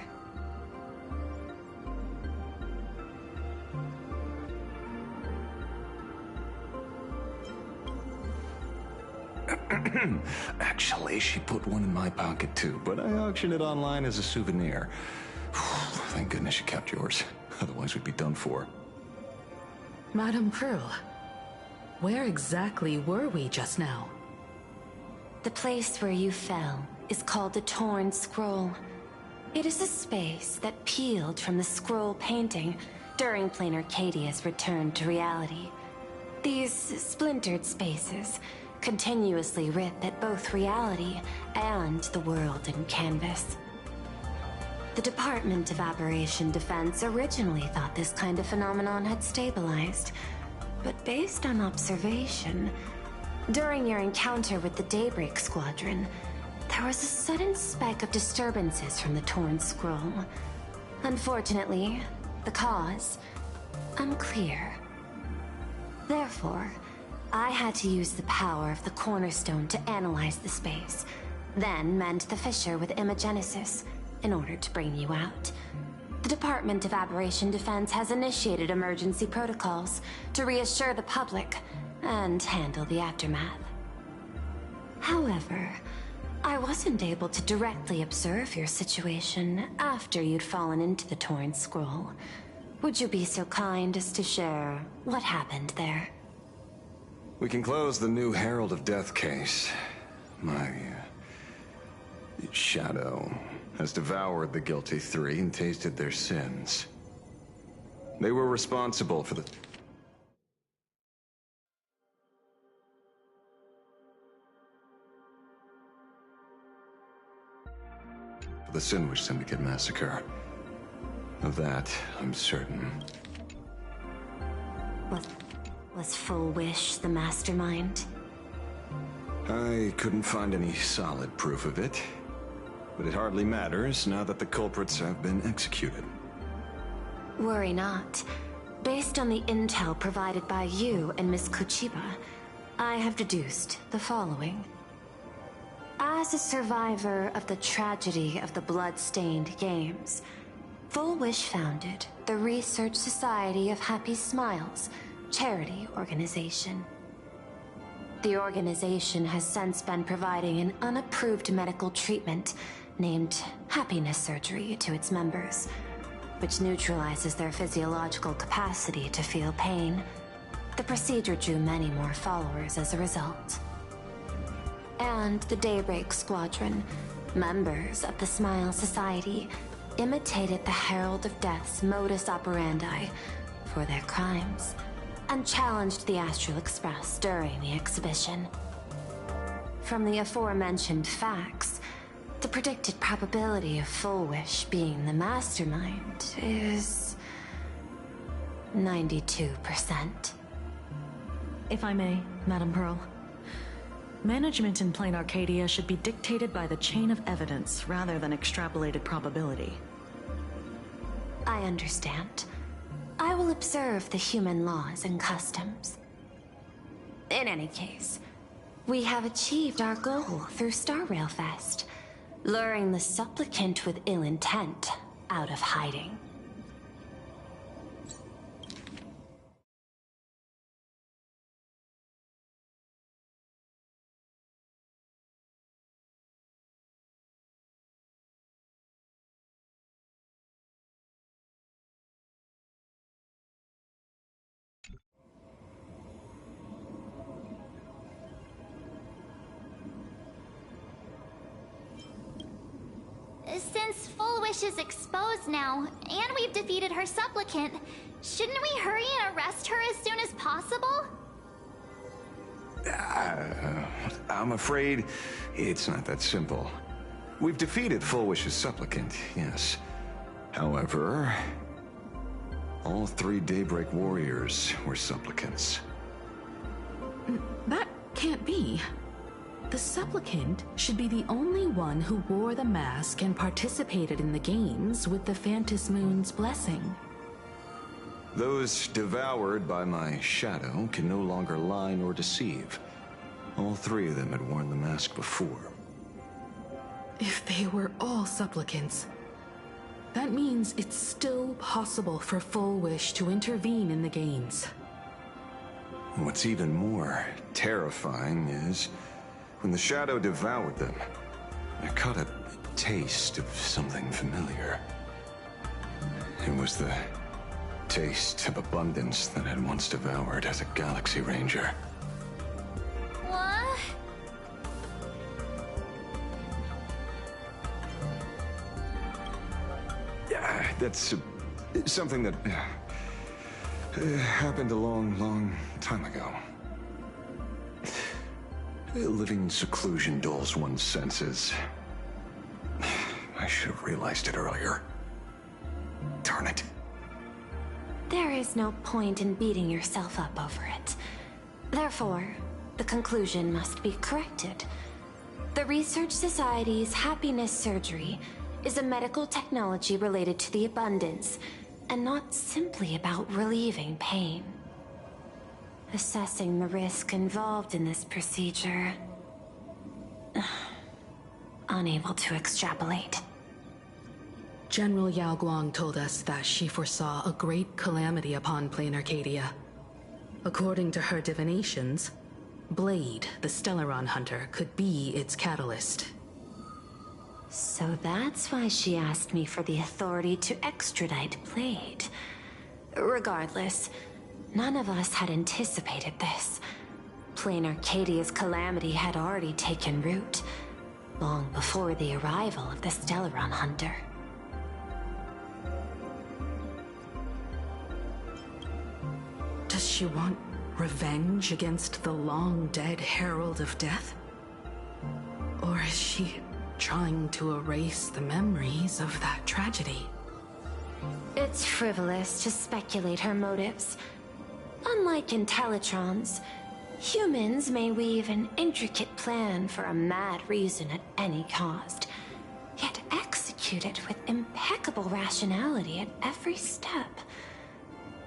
Actually, she put one in my pocket too, but I auctioned it online as a souvenir. Thank goodness you kept yours. Otherwise, we'd be done for. Madame Pearl, where exactly were we just now? The place where you fell is called the Torn Scroll. It is a space that peeled from the scroll painting during Plain Arcadia's return to reality. These splintered spaces continuously rip at both reality and the world in canvas. The Department of Aberration Defense originally thought this kind of phenomenon had stabilized, but based on observation, during your encounter with the Daybreak Squadron, there was a sudden spike of disturbances from the Torn Scroll. Unfortunately, the cause, unclear. Therefore, I had to use the power of the Cornerstone to analyze the space, then mend the fissure with Imagenesis in order to bring you out. The Department of Aberration Defense has initiated emergency protocols to reassure the public and handle the aftermath. However, I wasn't able to directly observe your situation after you'd fallen into the Torn Scroll. Would you be so kind as to share what happened there? We can close the new Herald of Death case. My shadow has devoured the guilty three and tasted their sins. They were responsible for the Sinwish Syndicate massacre. Of that, I'm certain. Was Full Wish the mastermind? I couldn't find any solid proof of it, but it hardly matters now that the culprits have been executed. Worry not. Based on the intel provided by you and Miss Kuchiba, I have deduced the following. As a survivor of the tragedy of the Blood-Stained Games, Full Wish founded the Research Society of Happy Smiles, charity organization. The organization has since been providing an unapproved medical treatment named happiness surgery to its members, which neutralizes their physiological capacity to feel pain. The procedure drew many more followers as a result. And the Daybreak Squadron, members of the Smile Society, imitated the Herald of Death's modus operandi for their crimes, and challenged the Astral Express during the exhibition. From the aforementioned facts, the predicted probability of Full Wish being the mastermind is 92%. If I may, Madame Pearl. Management in Plain Arcadia should be dictated by the chain of evidence rather than extrapolated probability. I understand. I will observe the human laws and customs. In any case, we have achieved our goal through Star Rail Fest, luring the supplicant with ill intent out of hiding. Since Full Wish is exposed now, and we've defeated her supplicant, shouldn't we hurry and arrest her as soon as possible? I'm afraid it's not that simple. We've defeated Full Wish's supplicant, yes. However, all 3 Daybreak warriors were supplicants. That can't be. The supplicant should be the only one who wore the mask and participated in the games with the Phantom Moon's blessing. Those devoured by my shadow can no longer lie nor deceive. All 3 of them had worn the mask before. If they were all supplicants, that means it's still possible for Full Wish to intervene in the games. What's even more terrifying is, when the shadow devoured them, I caught a taste of something familiar. It was the taste of abundance that I'd once devoured as a Galaxy Ranger. What? That's something that happened a long time ago. Living in seclusion dulls one's senses. I should have realized it earlier. Darn it. There is no point in beating yourself up over it. Therefore, the conclusion must be corrected. The Research Society's happiness surgery is a medical technology related to the abundance, and not simply about relieving pain. Assessing the risk involved in this procedure... unable to extrapolate. General Yao Guang told us that she foresaw a great calamity upon Plain Arcadia. According to her divinations, Blade, the Stellaron hunter, could be its catalyst. So that's why she asked me for the authority to extradite Blade. Regardless, none of us had anticipated this. Plain Arcadia's calamity had already taken root, long before the arrival of the Stellaron hunter. Does she want revenge against the long-dead Herald of Death? Or is she trying to erase the memories of that tragedy? It's frivolous to speculate her motives. Unlike Intellitrons, humans may weave an intricate plan for a mad reason at any cost, yet execute it with impeccable rationality at every step.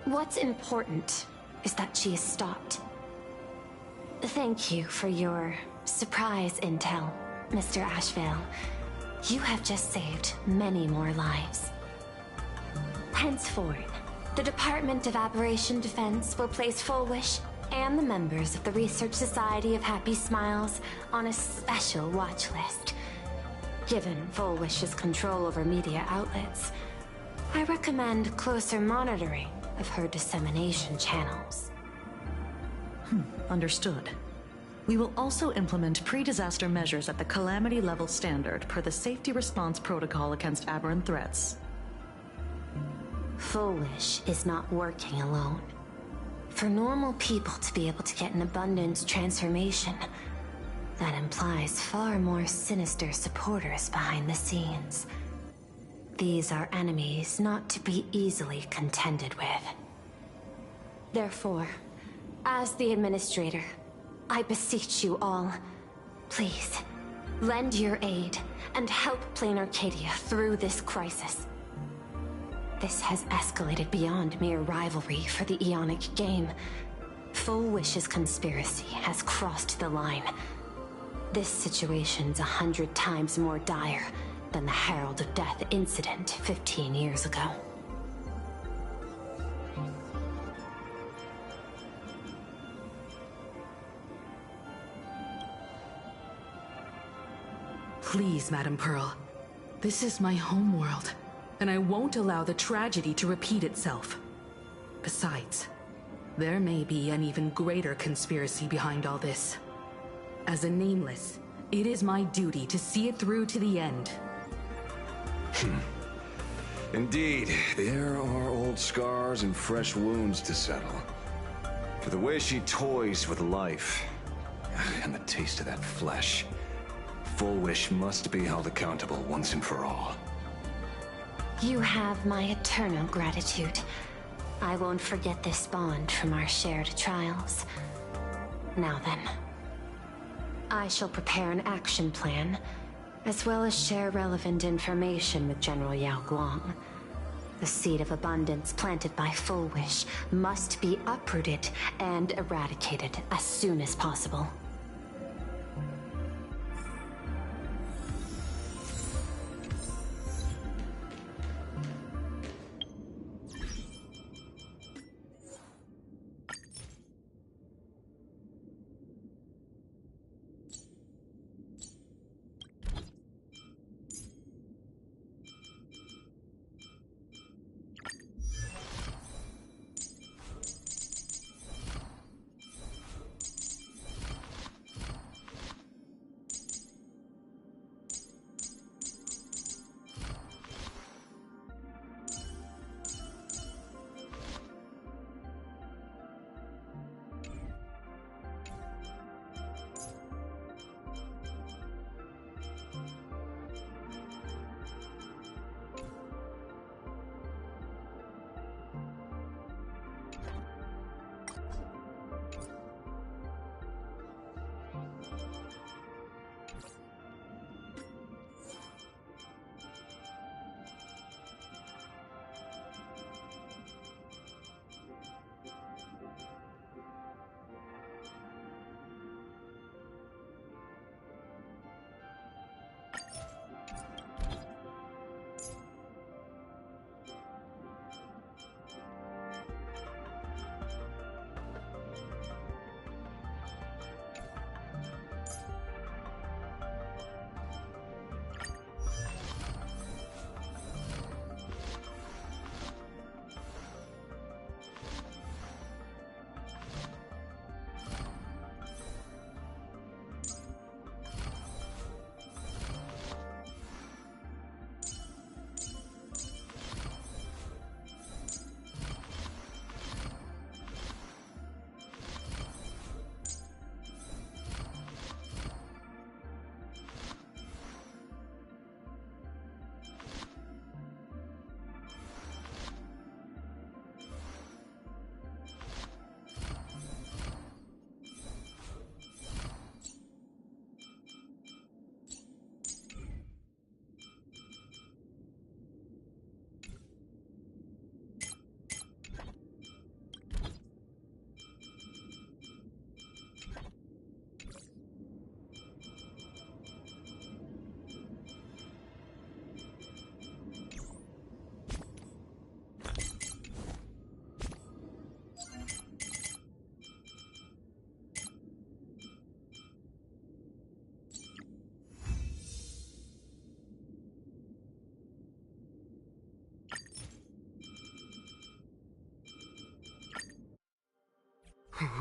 What's important is that she is stopped. Thank you for your surprise intel, Mr. Ashvale. You have just saved many more lives. Henceforth, the Department of Aberration Defense will place Full Wish and the members of the Research Society of Happy Smiles on a special watch list. Given Full Wish's control over media outlets, I recommend closer monitoring of her dissemination channels. Understood. We will also implement pre-disaster measures at the calamity level standard per the safety response protocol against aberrant threats. Full Wish is not working alone. For normal people to be able to get an abundance transformation, that implies far more sinister supporters behind the scenes. These are enemies not to be easily contended with. Therefore, as the administrator, I beseech you all, please, lend your aid and help Plain Arcadia through this crisis. This has escalated beyond mere rivalry for the Ionic game. Full Wish's conspiracy has crossed the line. This situation's 100 times more dire than the Herald of Death incident 15 years ago. Please, Madam Pearl. This is my homeworld, and I won't allow the tragedy to repeat itself. Besides, there may be an even greater conspiracy behind all this. As a Nameless, it is my duty to see it through to the end. Indeed, there are old scars and fresh wounds to settle. For the way she toys with life, and the taste of that flesh, Full Wish must be held accountable once and for all. You have my eternal gratitude. I won't forget this bond from our shared trials. Now then, I shall prepare an action plan, as well as share relevant information with General Yao Guang. The seed of abundance planted by Full Wish must be uprooted and eradicated as soon as possible.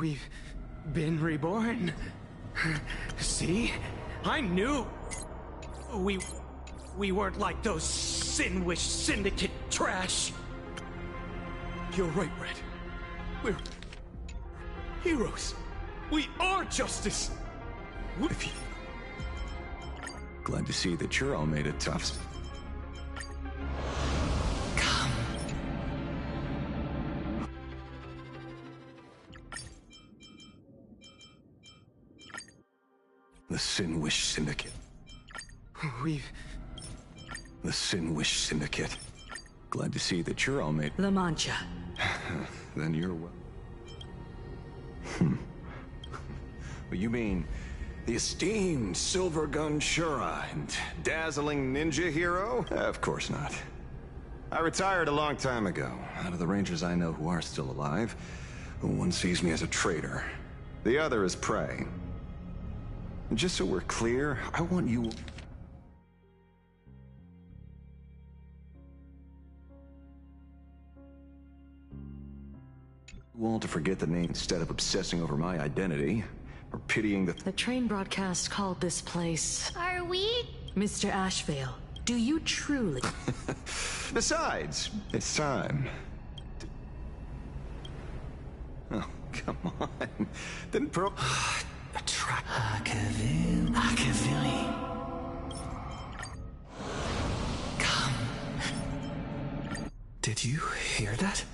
We've been reborn. See? I knew we weren't like those Sin-Wish Syndicate trash. You're right, Red. We're heroes. We are justice. Glad to see that you're all made it tough. The Sin-Wish Syndicate. The Sin-Wish Syndicate. Glad to see that you're all made... La Mancha. Then you're well... Well, you mean the esteemed Silver Gun Shura and dazzling ninja hero? Of course not. I retired a long time ago. Out of the Rangers I know who are still alive, one sees me as a traitor. The other is prey. And just so we're clear, I want you... all to forget the name instead of obsessing over my identity, or pitying the... The train broadcast called this place... Are we? Mr. Ashvale, Do you truly? Besides, it's time. Oh, come on. Didn't Pearl... Akavili. Come. Did you hear that?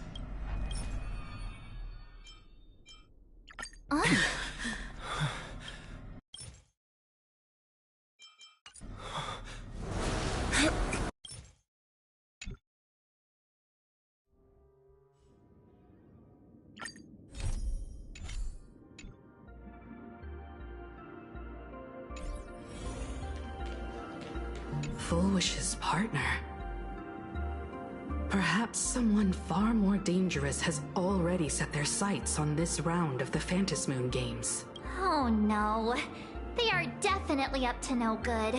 Fullwish's partner. Perhaps someone far more dangerous has already set their sights on this round of the Phantasmoon Games. Oh no. They are definitely up to no good.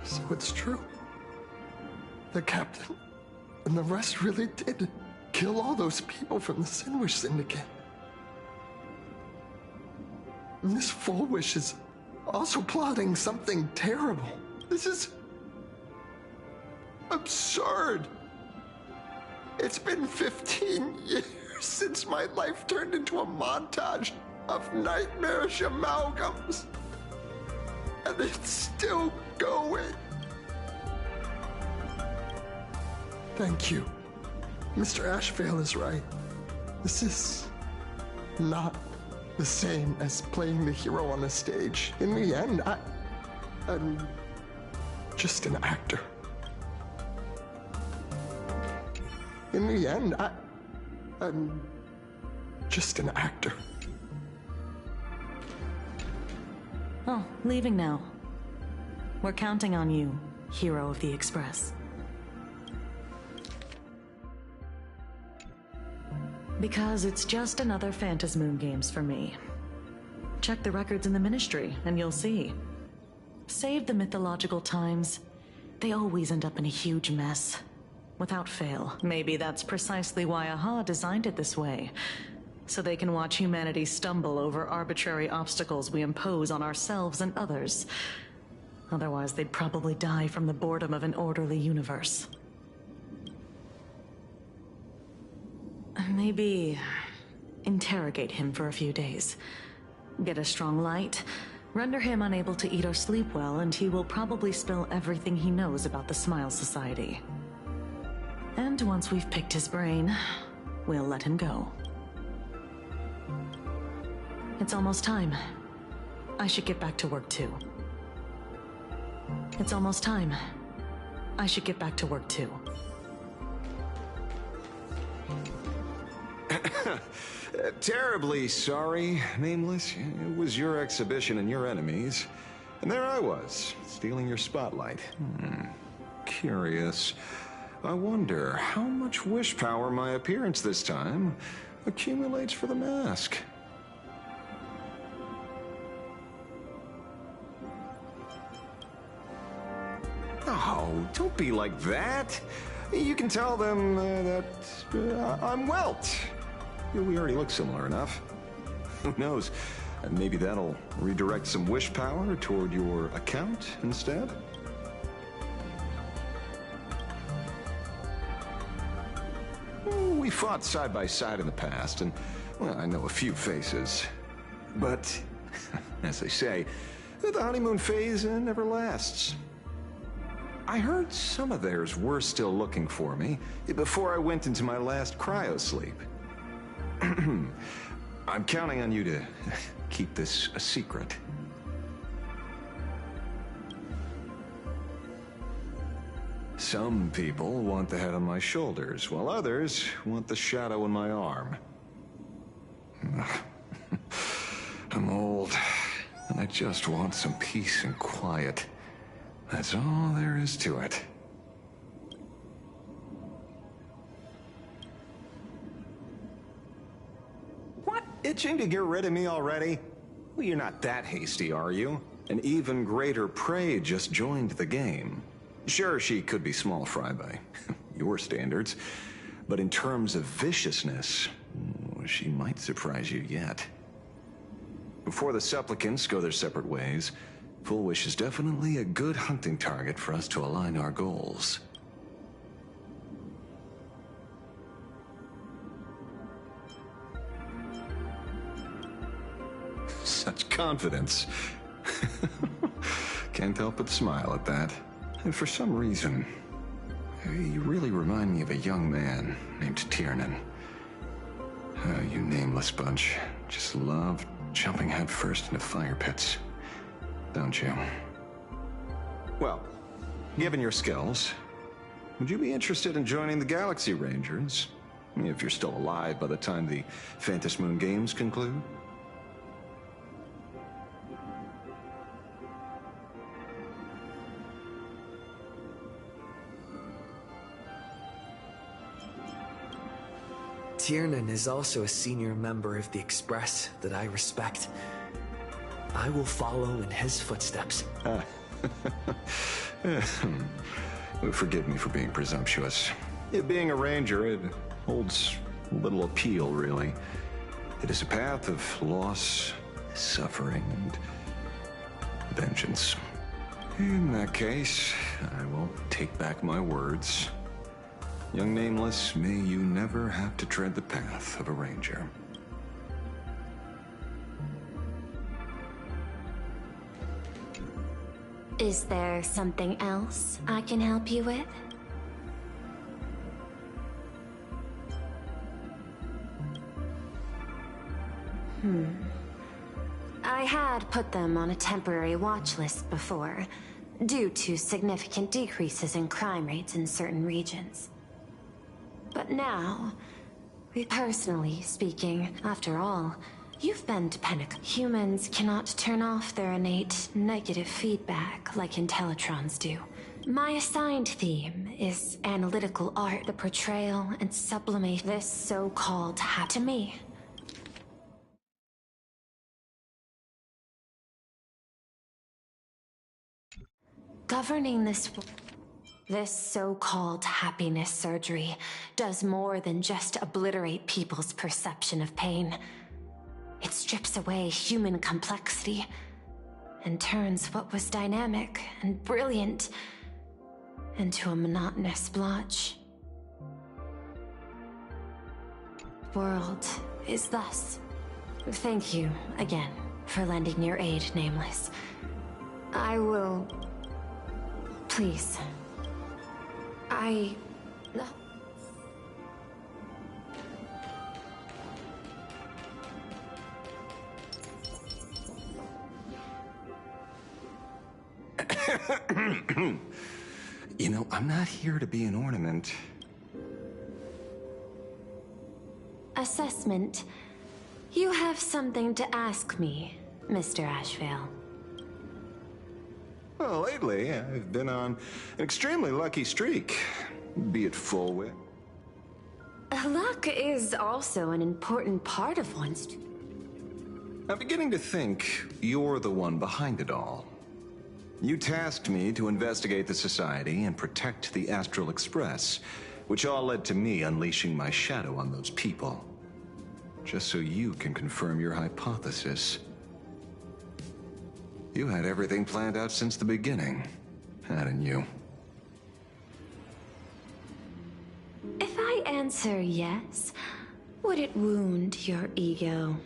So it's true. The captain and the rest really did kill all those people from the Sinwish Syndicate. And this Fullwish is also plotting something terrible. This is absurd. It's been 15 years since my life turned into a montage of nightmarish amalgams. And it's still going. Thank you. Mr. Ashvale is right. This is not the same as playing the hero on a stage. In the end, I'm just an actor. In the end, I'm just an actor. Oh, leaving now. We're counting on you, hero of the Express. Because it's just another Phantasmoon Games for me. Check the records in the Ministry, and you'll see. Save the mythological times. They always end up in a huge mess. Without fail. Maybe that's precisely why Aha designed it this way. So they can watch humanity stumble over arbitrary obstacles we impose on ourselves and others. Otherwise, they'd probably die from the boredom of an orderly universe. Maybe interrogate him for a few days. Get a strong light, render him unable to eat or sleep well, and he will probably spill everything he knows about the Smile Society. And once we've picked his brain, we'll let him go. It's almost time. I should get back to work too. It's almost time. I should get back to work too. Terribly sorry, Nameless. It was your exhibition and your enemies. And there I was, stealing your spotlight. Curious. I wonder how much wish power my appearance this time accumulates for the mask. Oh, don't be like that. You can tell them that I'm Welt. We already look similar enough. Who knows? Maybe that'll redirect some wish power toward your account instead? We fought side by side in the past, and well, I know a few faces. But, as they say, the honeymoon phase never lasts. I heard some of theirs were still looking for me before I went into my last cryosleep. I'm counting on you to keep this a secret. Some people want the head on my shoulders, while others want the shadow in my arm. I'm old, and I just want some peace and quiet. That's all there is to it. What? Itching to get rid of me already? Well, you're not that hasty, are you? An even greater prey just joined the game. Sure, she could be small fry by your standards, but in terms of viciousness, she might surprise you yet. Before the supplicants go their separate ways, Full Wish is definitely a good hunting target for us to align our goals. Such confidence. Can't help but smile at that. And for some reason, you really remind me of a young man named Tiernan. You nameless bunch just love jumping headfirst into fire pits, don't you? Well, given your skills, would you be interested in joining the Galaxy Rangers? If you're still alive by the time the Phantom Moon Games conclude? Tiernan is also a senior member of the Express that I respect. I will follow in his footsteps. Forgive me for being presumptuous. Being a ranger, it holds little appeal, really. It is a path of loss, suffering, and vengeance. In that case, I will take back my words. Young Nameless, may you never have to tread the path of a ranger. Is there something else I can help you with? I had put them on a temporary watch list before, due to significant decreases in crime rates in certain regions. But now, personally speaking, after all, you've been to Pentecost. Humans cannot turn off their innate negative feedback like Intellitrons do. My assigned theme is analytical art, the portrayal and sublimation this so-called to me. Governing this so-called happiness surgery does more than just obliterate people's perception of pain. It strips away human complexity and turns what was dynamic and brilliant into a monotonous blotch. World is thus. Thank you again for lending your aid, Nameless. I will... Please. You know, I'm not here to be an ornament. Assessment. You have something to ask me, Mr. Ashvale. Well, lately, I've been on an extremely lucky streak, be it full wit. Luck is also an important part of one's... I'm beginning to think you're the one behind it all. You tasked me to investigate the Society and protect the Astral Express, which all led to me unleashing my shadow on those people. Just so you can confirm your hypothesis. You had everything planned out since the beginning, hadn't you? If I answer yes, would it wound your ego?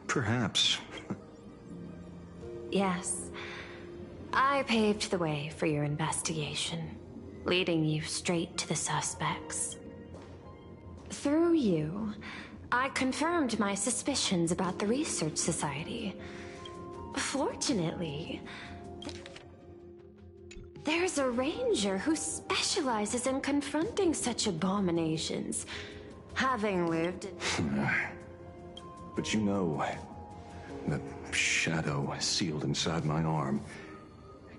Perhaps. Yes. I paved the way for your investigation, leading you straight to the suspects. Through you, I confirmed my suspicions about the Research Society. Fortunately, there's a ranger who specializes in confronting such abominations, having lived in... But you know, the shadow sealed inside my arm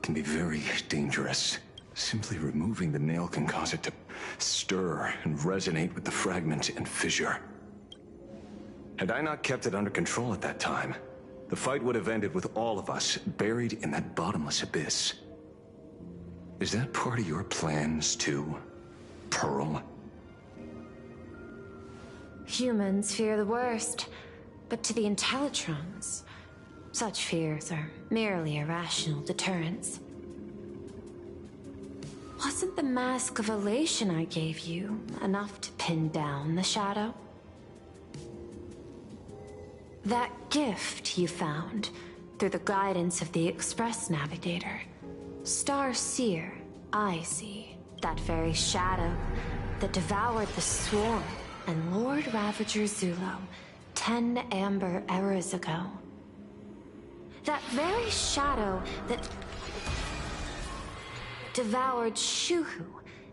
can be very dangerous. Simply removing the nail can cause it to stir and resonate with the fragment and fissure. Had I not kept it under control at that time, the fight would have ended with all of us buried in that bottomless abyss. Is that part of your plans too, Pearl? Humans fear the worst, But to the Intellitrons, such fears are merely irrational deterrents. Wasn't the mask of elation I gave you enough to pin down the shadow? That gift you found through the guidance of the Express Navigator, Star Seer, I see. That very shadow that devoured the Swarm and Lord Ravager Zulo 10 amber eras ago. That very shadow that devoured Shuhu,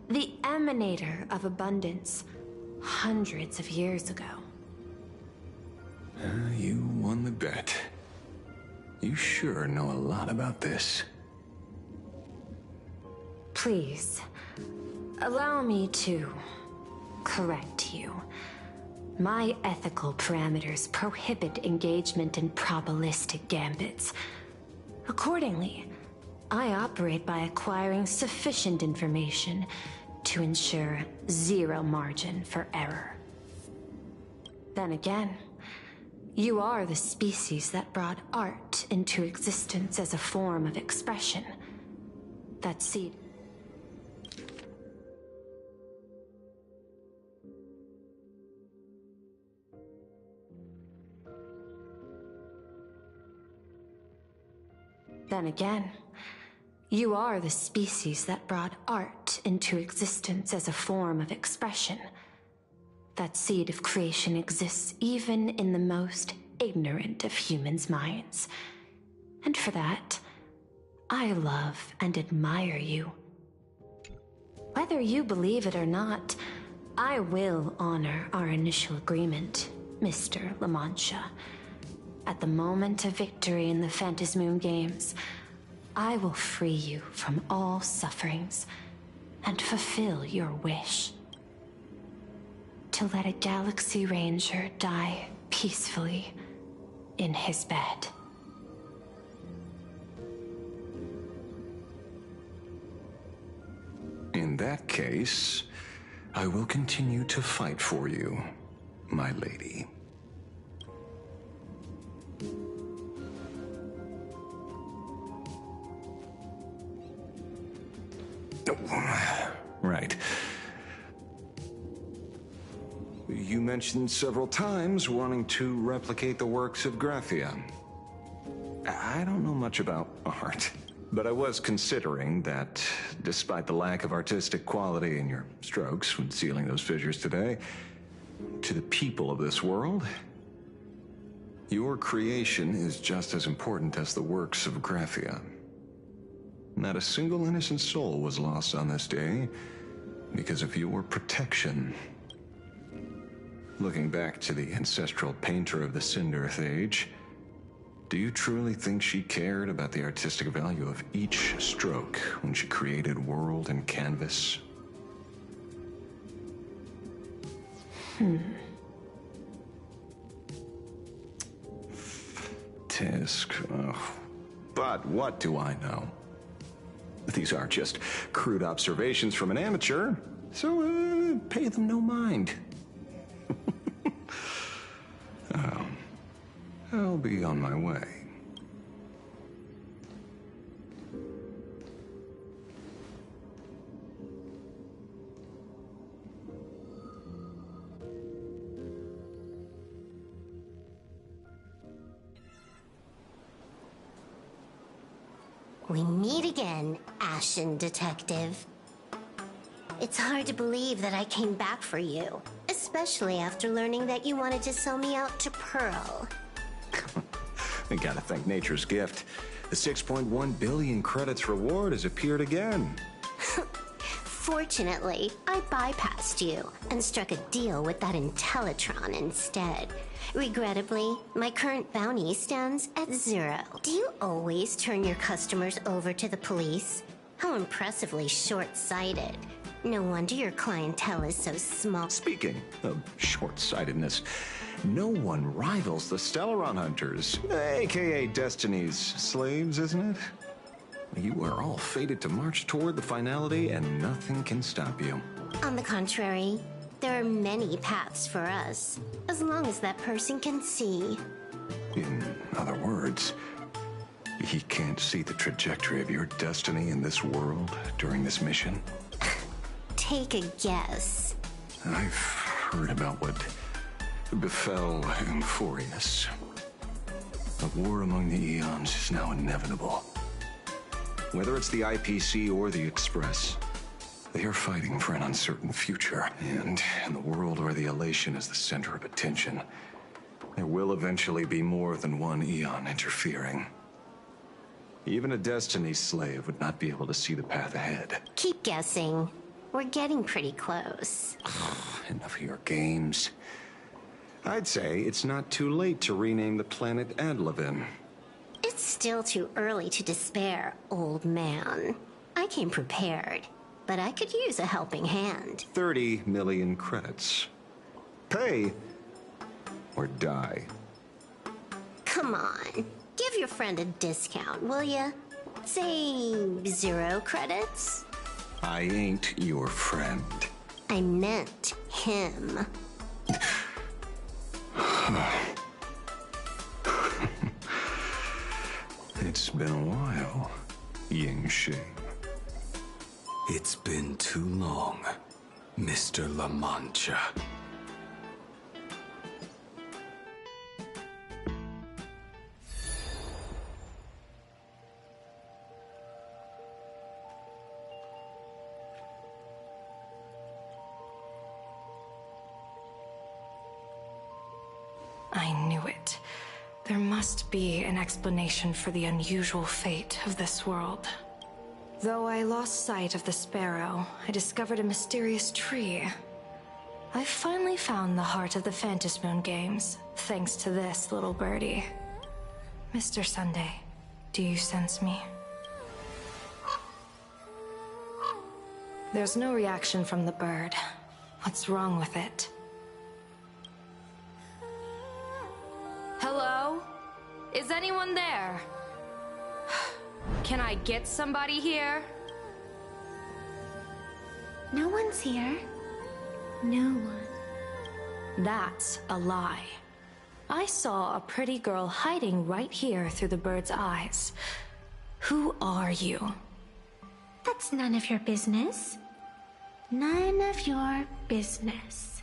the emanator of abundance, hundreds of years ago. You won the bet. You sure know a lot about this. Please, allow me to correct you. My ethical parameters prohibit engagement in probabilistic gambits. Accordingly, I operate by acquiring sufficient information to ensure zero margin for error. Then again, you are the species that brought art into existence as a form of expression. That seed. Then again, you are the species that brought art into existence as a form of expression. That seed of creation exists even in the most ignorant of humans' minds. And for that, I love and admire you. Whether you believe it or not, I will honor our initial agreement, Mr. La Mancha. At the moment of victory in the Phantasmoon Games, I will free you from all sufferings and fulfill your wish. To let a Galaxy Ranger die peacefully in his bed. In that case, I will continue to fight for you, my lady. Right. You mentioned several times wanting to replicate the works of Graphia. I don't know much about art, but I was considering that despite the lack of artistic quality in your strokes when sealing those fissures today, to the people of this world, your creation is just as important as the works of Graphia. Not a single innocent soul was lost on this day because of your protection. Looking back to the ancestral painter of the Cinderearth Age, do you truly think she cared about the artistic value of each stroke when she created world and canvas? Tisk, but what do I know? These aren't just crude observations from an amateur, so pay them no mind. I'll be on my way. We meet again, Ashen Detective. It's hard to believe that I came back for you, especially after learning that you wanted to sell me out to Pearl. We gotta thank nature's gift. The 6.1 billion credits reward has appeared again. Fortunately, I bypassed you and struck a deal with that Intellitron instead. Regrettably, my current bounty stands at 0. Do you always turn your customers over to the police? How impressively short-sighted. No wonder your clientele is so small. Speaking of short-sightedness, no one rivals the Stellaron Hunters, aka Destiny's slaves, isn't it? You are all fated to march toward the finality and nothing can stop you. On the contrary, There are many paths for us, as long as that person can see. In other words, he can't see the trajectory of your destiny in this world during this mission? Take a guess. I've heard about what befell Euphorius. The war among the Eons is now inevitable. Whether it's the IPC or the Express, they are fighting for an uncertain future. And in the world where the elation is the center of attention, there will eventually be more than one Eon interfering. Even a Destiny slave would not be able to see the path ahead. Keep guessing. We're getting pretty close. Enough of your games. I'd say it's not too late to rename the planet Adlevin. It's still too early to despair, old man. I came prepared, but I could use a helping hand. 30 million credits. Pay or die. Come on. Give your friend a discount, will ya? Say 0 credits? I ain't your friend. I meant him. It's been a while, Ying Shing. It's been too long, Mr. La Mancha. I knew it. There must be an explanation for the unusual fate of this world. Though I lost sight of the sparrow, I discovered a mysterious tree. I finally found the heart of the Phantasmoon games, thanks to this little birdie. Mr. Sunday, do you sense me? There's no reaction from the bird. What's wrong with it? Hello? Is anyone there? Can I get somebody here? No one's here. No one. That's a lie. I saw a pretty girl hiding right here through the bird's eyes. Who are you? That's none of your business. None of your business.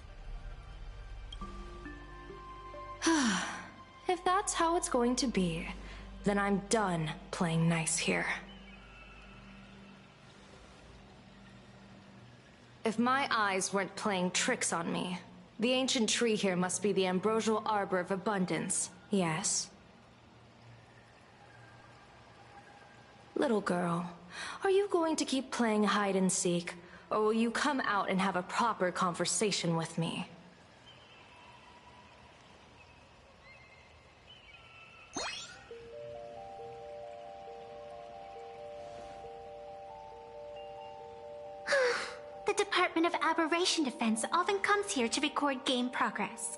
If that's how it's going to be, then I'm done playing nice here. If my eyes weren't playing tricks on me, the ancient tree here must be the ambrosial arbor of abundance, yes? Little girl, are you going to keep playing hide and seek, or will you come out and have a proper conversation with me? The Department of Aberration Defense often comes here to record game progress.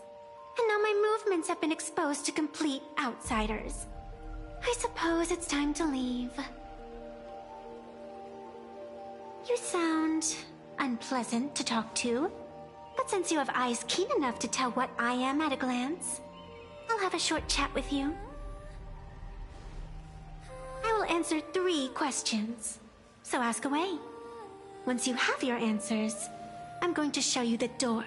And now my movements have been exposed to complete outsiders. I suppose it's time to leave. You sound unpleasant to talk to, but since you have eyes keen enough to tell what I am at a glance, I'll have a short chat with you. I will answer 3 questions, so ask away. Once you have your answers, I'm going to show you the door.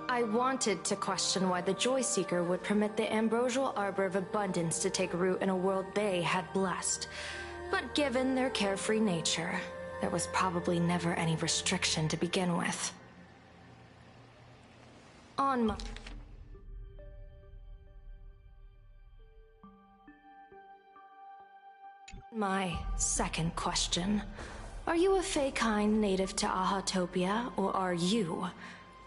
I wanted to question why the Joyseeker would permit the ambrosial arbor of abundance to take root in a world they had blessed. But given their carefree nature, there was probably never any restriction to begin with. On my second question, are you a Fey-kind native to Ahatopia, or are you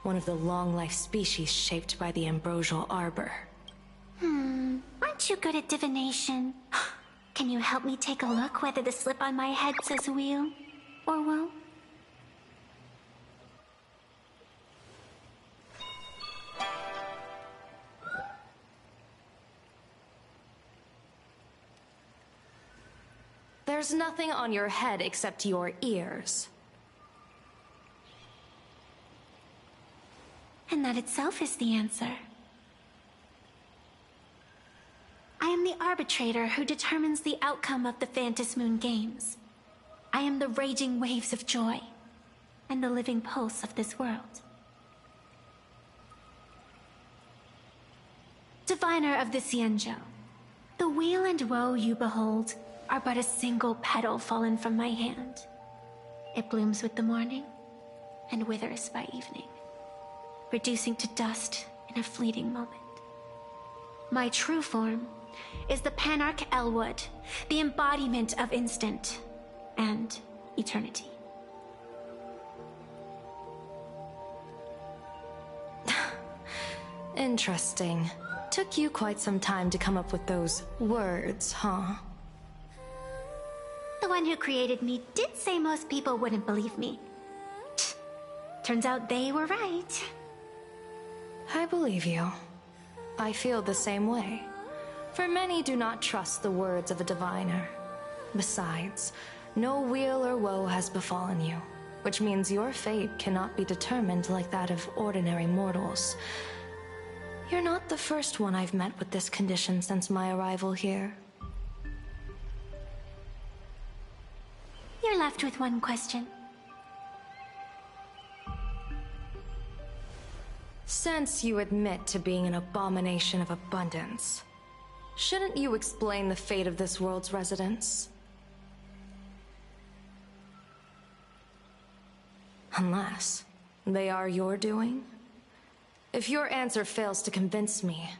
one of the long-life species shaped by the ambrosial arbor? Aren't you good at divination? Can you help me take a look whether the slip on my head says wheel or woe? There's nothing on your head except your ears. And that itself is the answer. I am the arbitrator who determines the outcome of the Phantasmoon Games. I am the raging waves of joy, and the living pulse of this world. Diviner of the Xianzhou, the weal and woe you behold are but a single petal fallen from my hand. It blooms with the morning, and withers by evening, reducing to dust in a fleeting moment. My true form is the Panarch Elwood, the embodiment of instant and eternity. Interesting. Took you quite some time to come up with those words, huh? The one who created me did say most people wouldn't believe me. Turns out they were right. I believe you. I feel the same way. For many do not trust the words of a diviner. Besides, no weal or woe has befallen you, which means your fate cannot be determined like that of ordinary mortals. You're not the first one I've met with this condition since my arrival here. You're left with one question. Since you admit to being an abomination of abundance, shouldn't you explain the fate of this world's residents? Unless they are your doing? If your answer fails to convince me,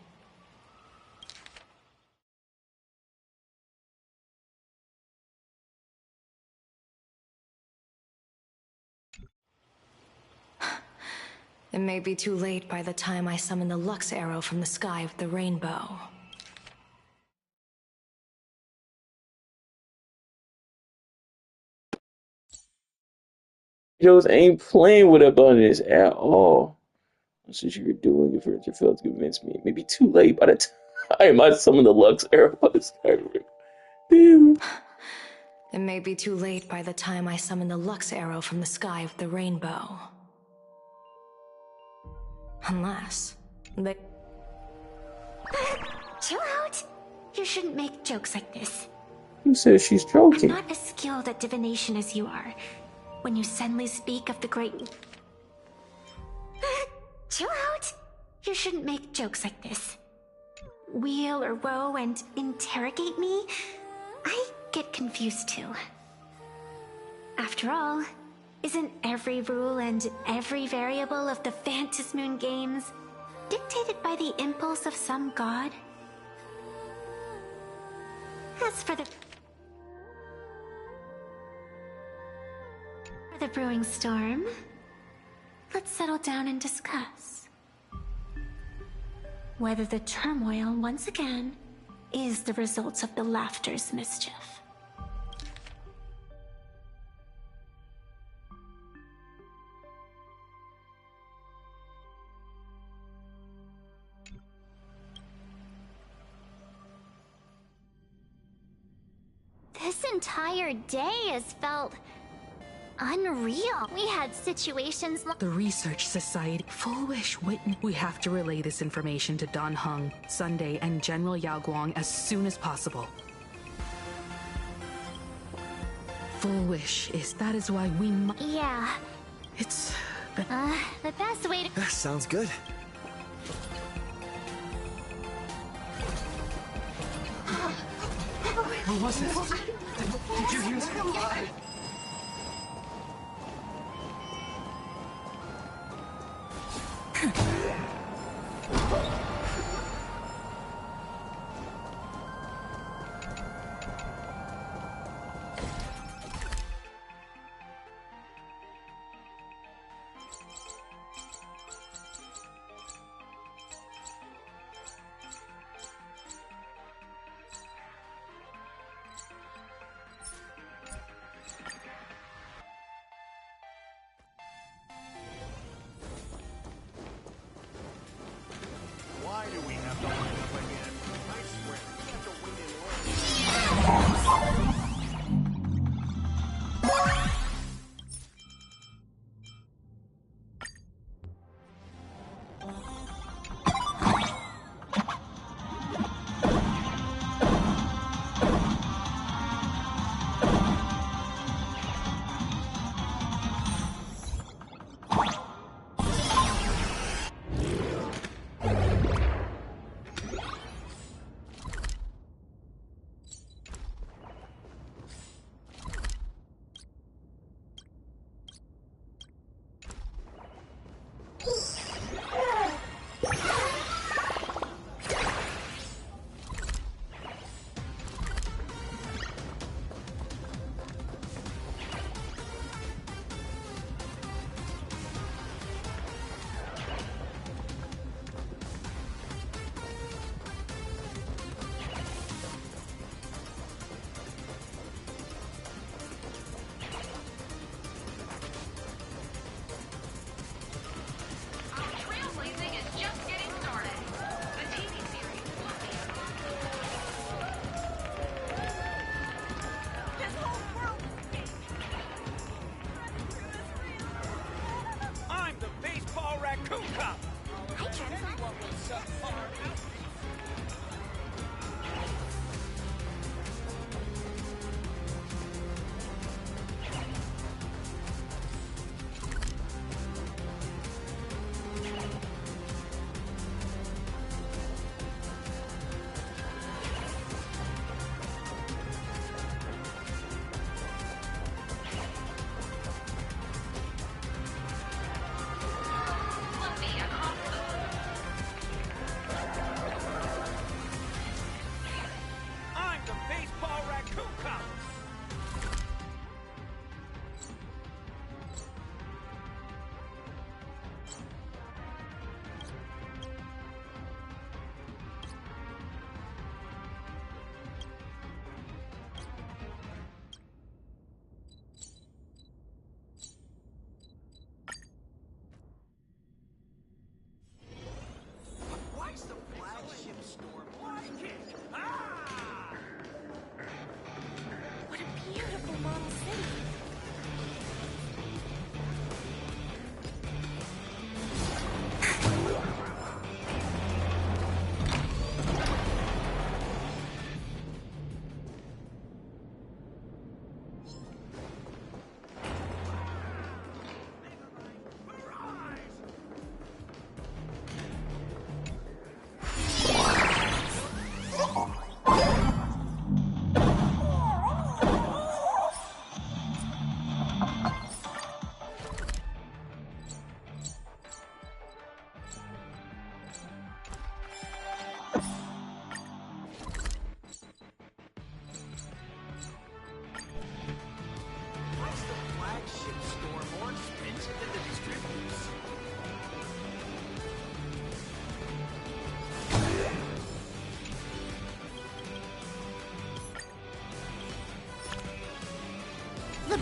it may be too late by the time I summon the Lux Arrow from the sky with the rainbow. Joes ain't playing with abundance at all. Since you're doing it for it to fail to convince me, it may be too late by the time I summon the Lux Arrow on the Skyrim. Damn. It may be too late by the time I summon the Lux Arrow from the sky with the rainbow. Unless they... Chill out. You shouldn't make jokes like this. Who says she's joking? I'm not as skilled at divination as you are. When you suddenly speak of the great... Chill out. You shouldn't make jokes like this. Wheel or woe and interrogate me? I get confused too. After all, isn't every rule and every variable of the Phantasmoon Games dictated by the impulse of some god? As for the brewing storm, let's settle down and discuss whether the turmoil once again is the result of the laughter's mischief. This entire day has felt unreal. We had situations like The Research Society. Full Wish Witten. We have to relay this information to Dan Heng, Sunday, and General Yao Guang as soon as possible. Full Wish that is why we Yeah. It's... The best way to... Sounds good. What was it? Did you hear that?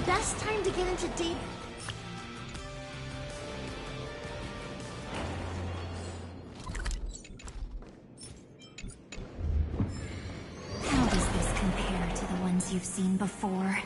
best time to get into date. How does this compare to the ones you've seen before?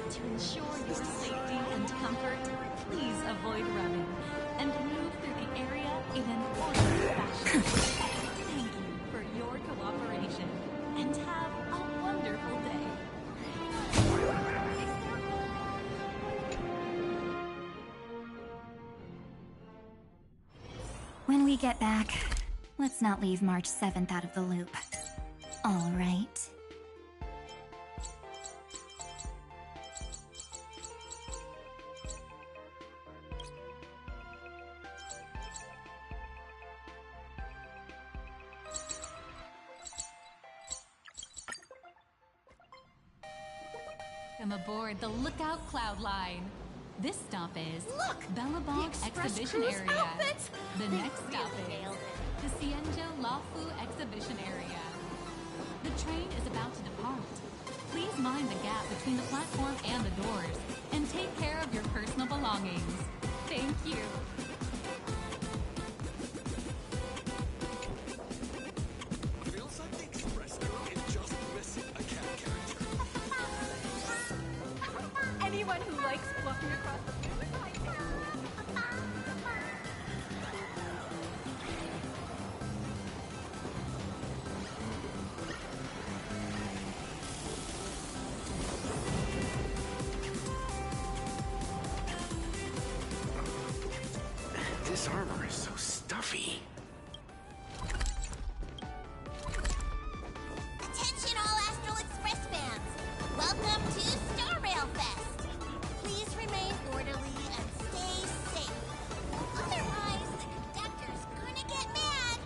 To ensure your safety and comfort, please avoid running and move through the area in an orderly fashion. Thank you for your cooperation and have a wonderful day. When we get back, let's not leave March 7th out of the loop. All right. Come aboard the Lookout Cloud Line. This stop is Bellabong The Express Exhibition Cruise Area. outfits! The They next stop really is nailed the Cienjo Lafu Exhibition Area. The train is about to depart. Please mind the gap between the platform and the doors and take care of your personal belongings. Thank you. Feels like the Express crew is just missing a cat character. Anyone who likes walking across the This armor is so stuffy. Attention all Astral Express fans! Welcome to Star Rail Fest! Please remain orderly and stay safe. Otherwise, the conductor's gonna get mad!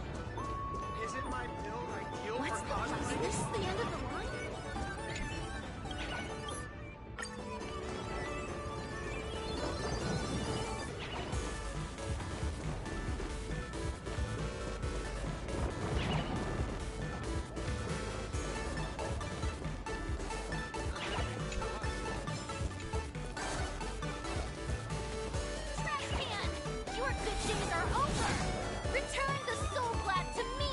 Isn't my build ideal What's for the fuss? Is this the end of the line? Trackman! Your good days are over! Return the Soul Glad to me!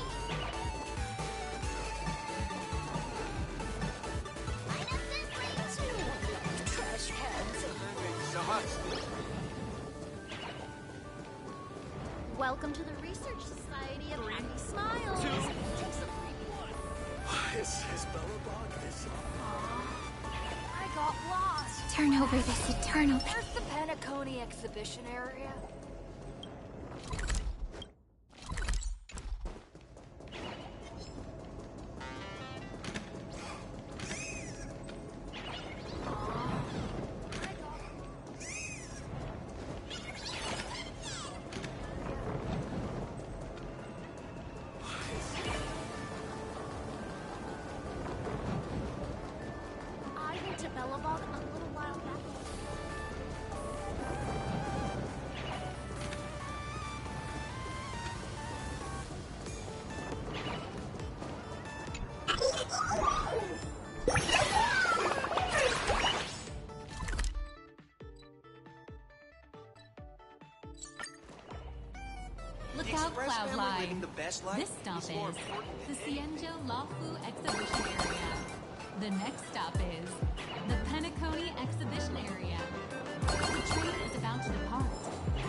Trash heads. Welcome to the Research Society of Happy Smiles. Take some Is Bellabong this I got lost. Turn over this eternal. Where's the Penacony exhibition area? I went to Bellabong a little while back. Lookout Express Cloud family Line. living the best life This stop is more is important the than anything. Cienjo Lafu Exhibition Area. The next stop is the Penacony Exhibition Area. The train is about to depart.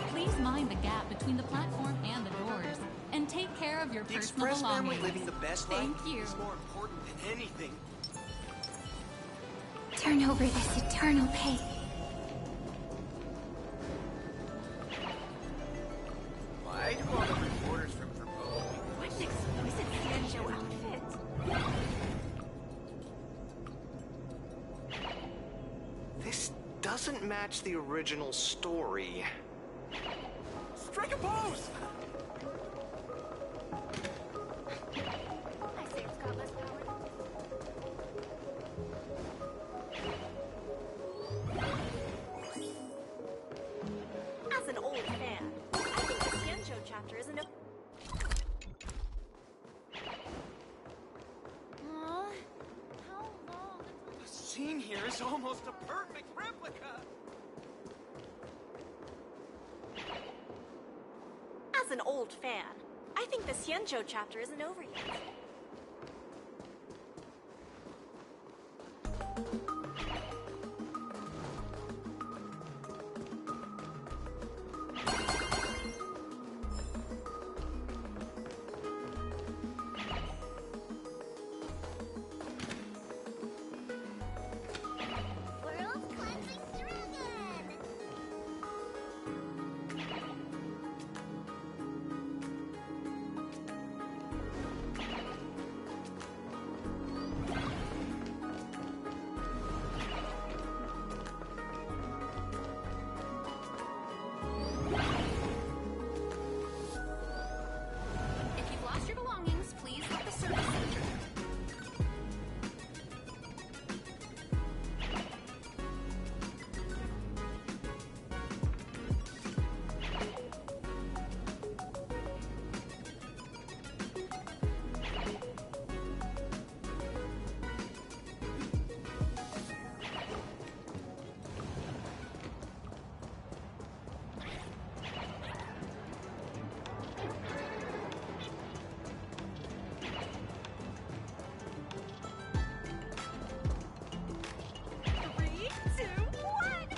Please mind the gap between the platform and the doors and take care of your The personal Express family belongings. living the best Thank life you. is more important than anything. Turn over this eternal pain. Why do all the reporters from Verbo? What an exquisite Cienjo outfit. This doesn't match the original story. Strike a pose! is almost a perfect replica! As an old fan, I think the Xianzhou chapter isn't over yet. World cleansing dragon! If you've lost your belongings, please let the service center. Three, two, one!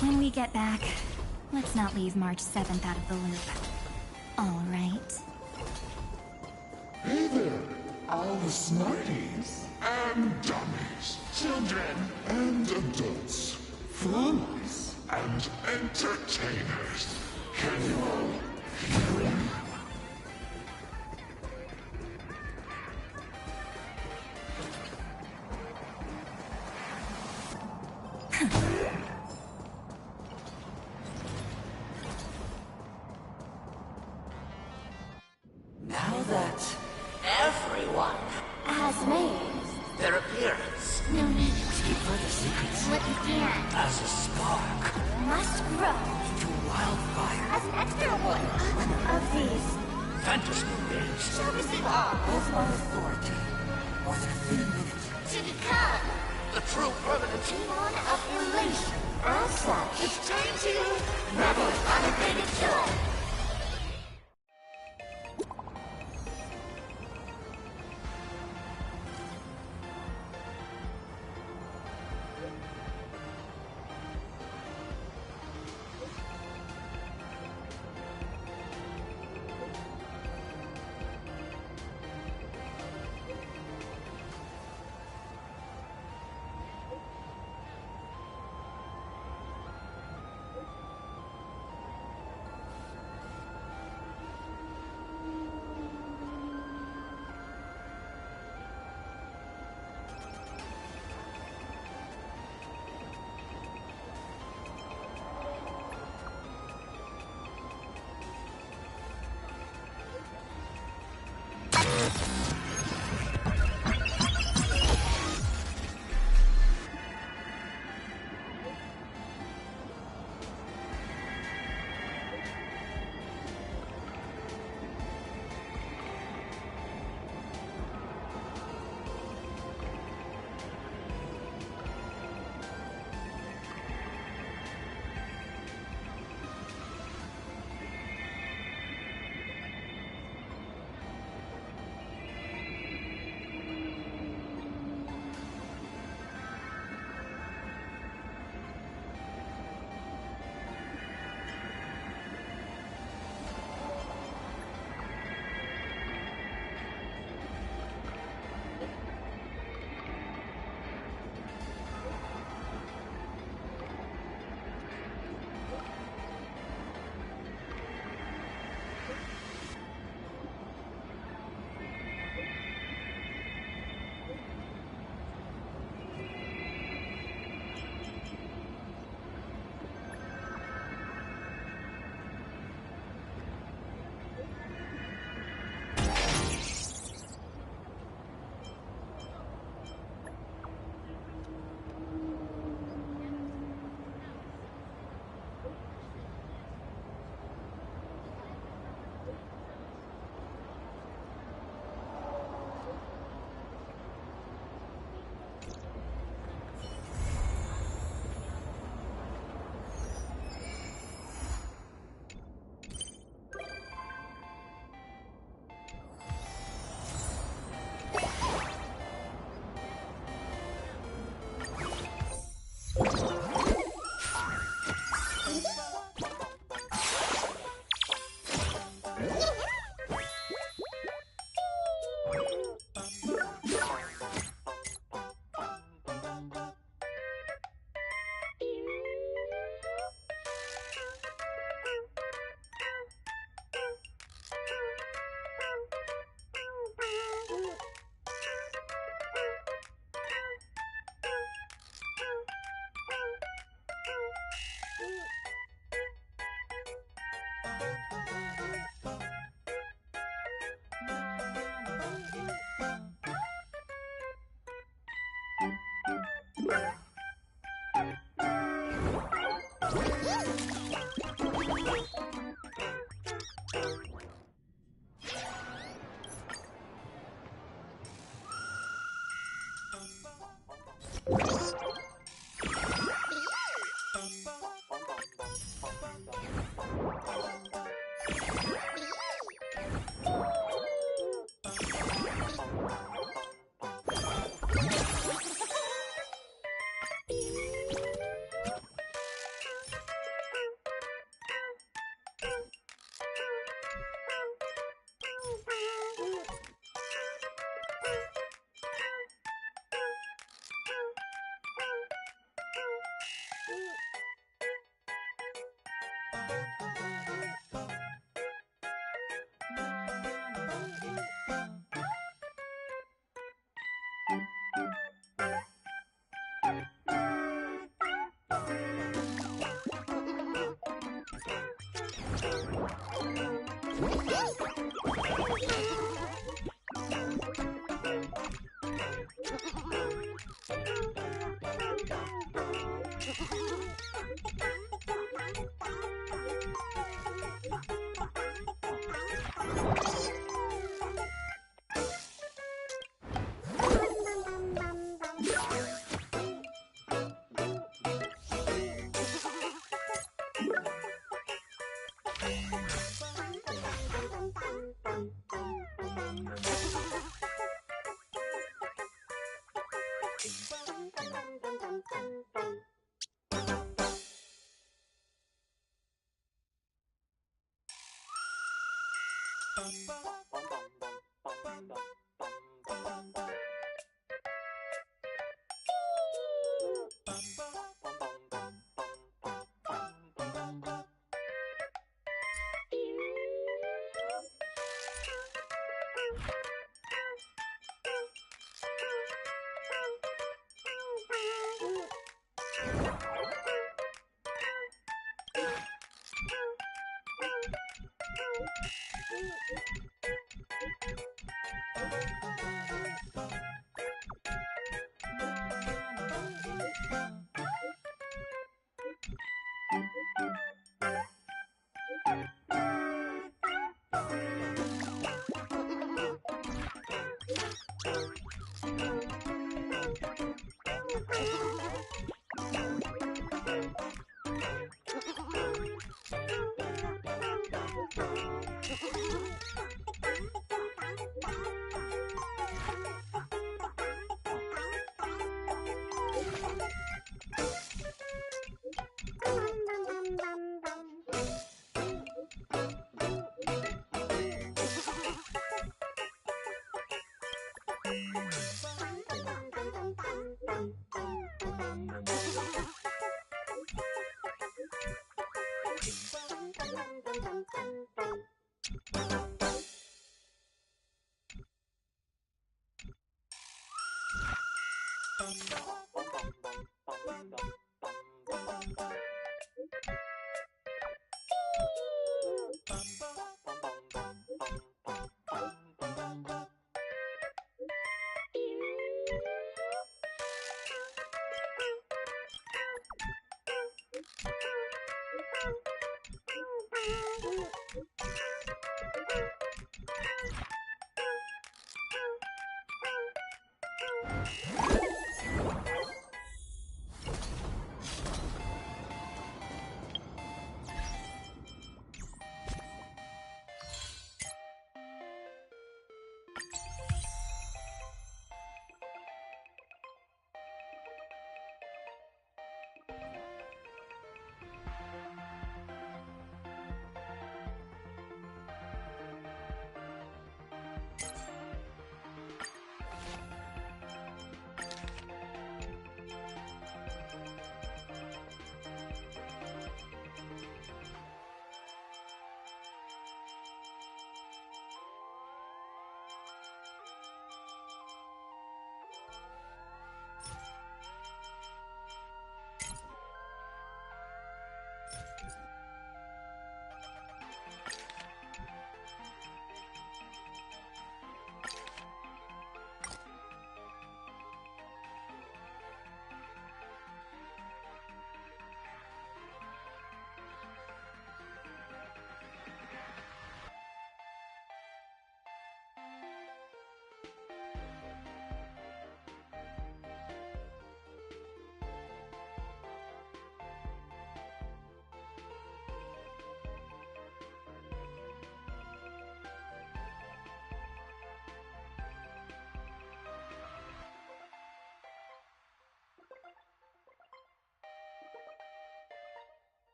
When we get back, let's not leave March 7th out of the loop. All right. Hey there, all the smarties and dummies, children and adults, fools and entertainers. Can you all hear me? Now that everyone Has made. their appearance, No need. keep further secrets What you can. as a spark Must grow. to wildfire. As an extra one of these. Fantasy games Shall receive all. of my authority within minutes. To become. The true permanent Demon of elation. As such. It's time to Revel in unabated joy.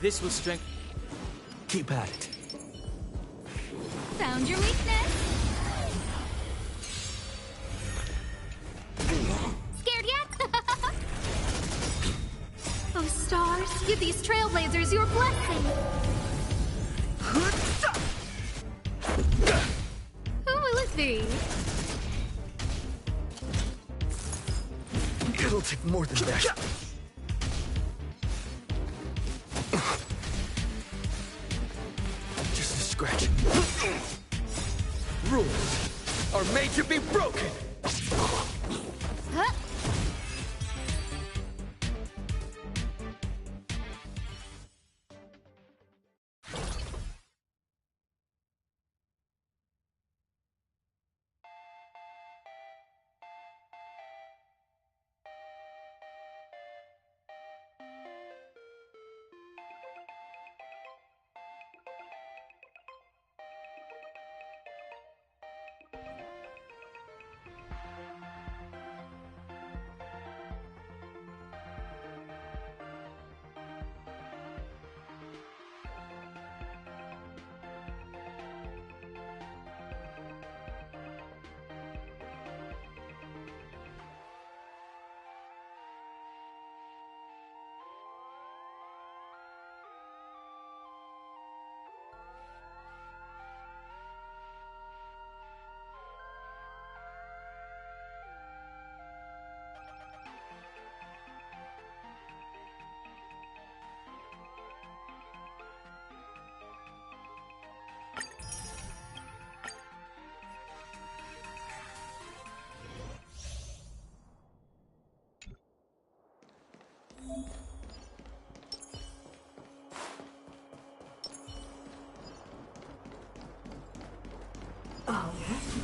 This will strengthen. Keep at it. Found your weakness. Scared yet? Oh, stars, give these trailblazers your blessing. Who will it be? It'll take more than that. Just a scratch. Rules are made to be broken. Huh?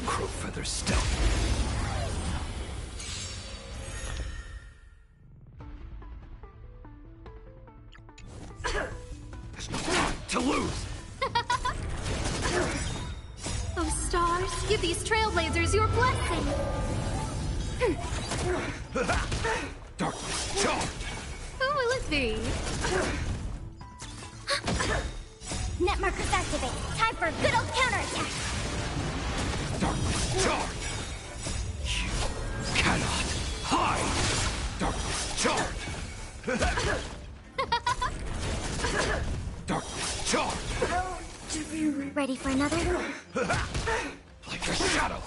Crowfeather stealth. There's no time to lose. Oh, stars, give these trailblazers your blessing. Darkness charged. Who will it be? Net markers activate. Time for a good old counterattack. Darkness charged. You cannot hide. Darkness charged. Darkness charged. Ready for another? Like a shadow.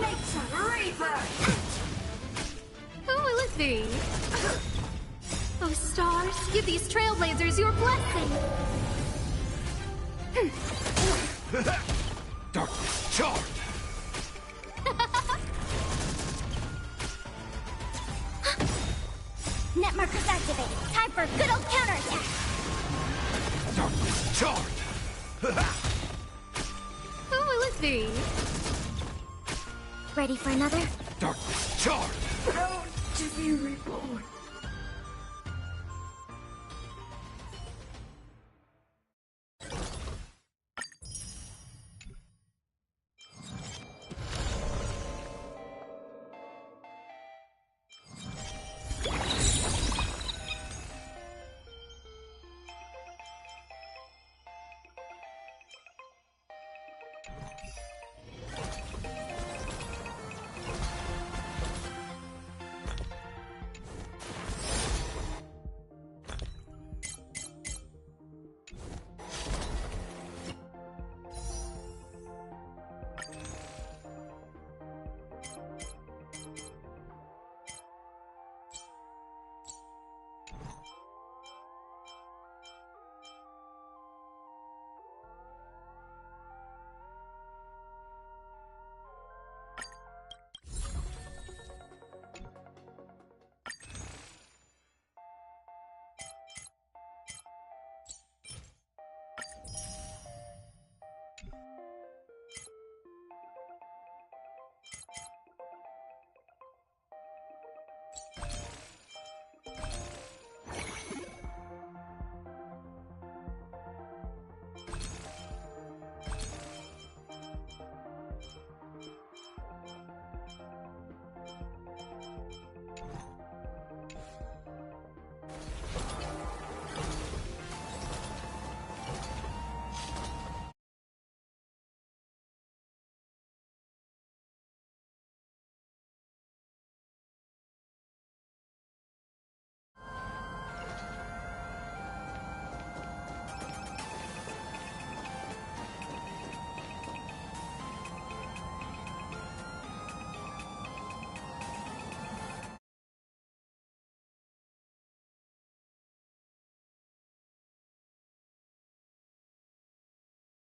Nature Reaper! Who will it be? Oh, stars, give these trailblazers your blessing. Darkness charged. Net markers activate. Time for a good old counterattack. Darkness charged. Who will it be? Ready for another? Darkness charged. To be reborn.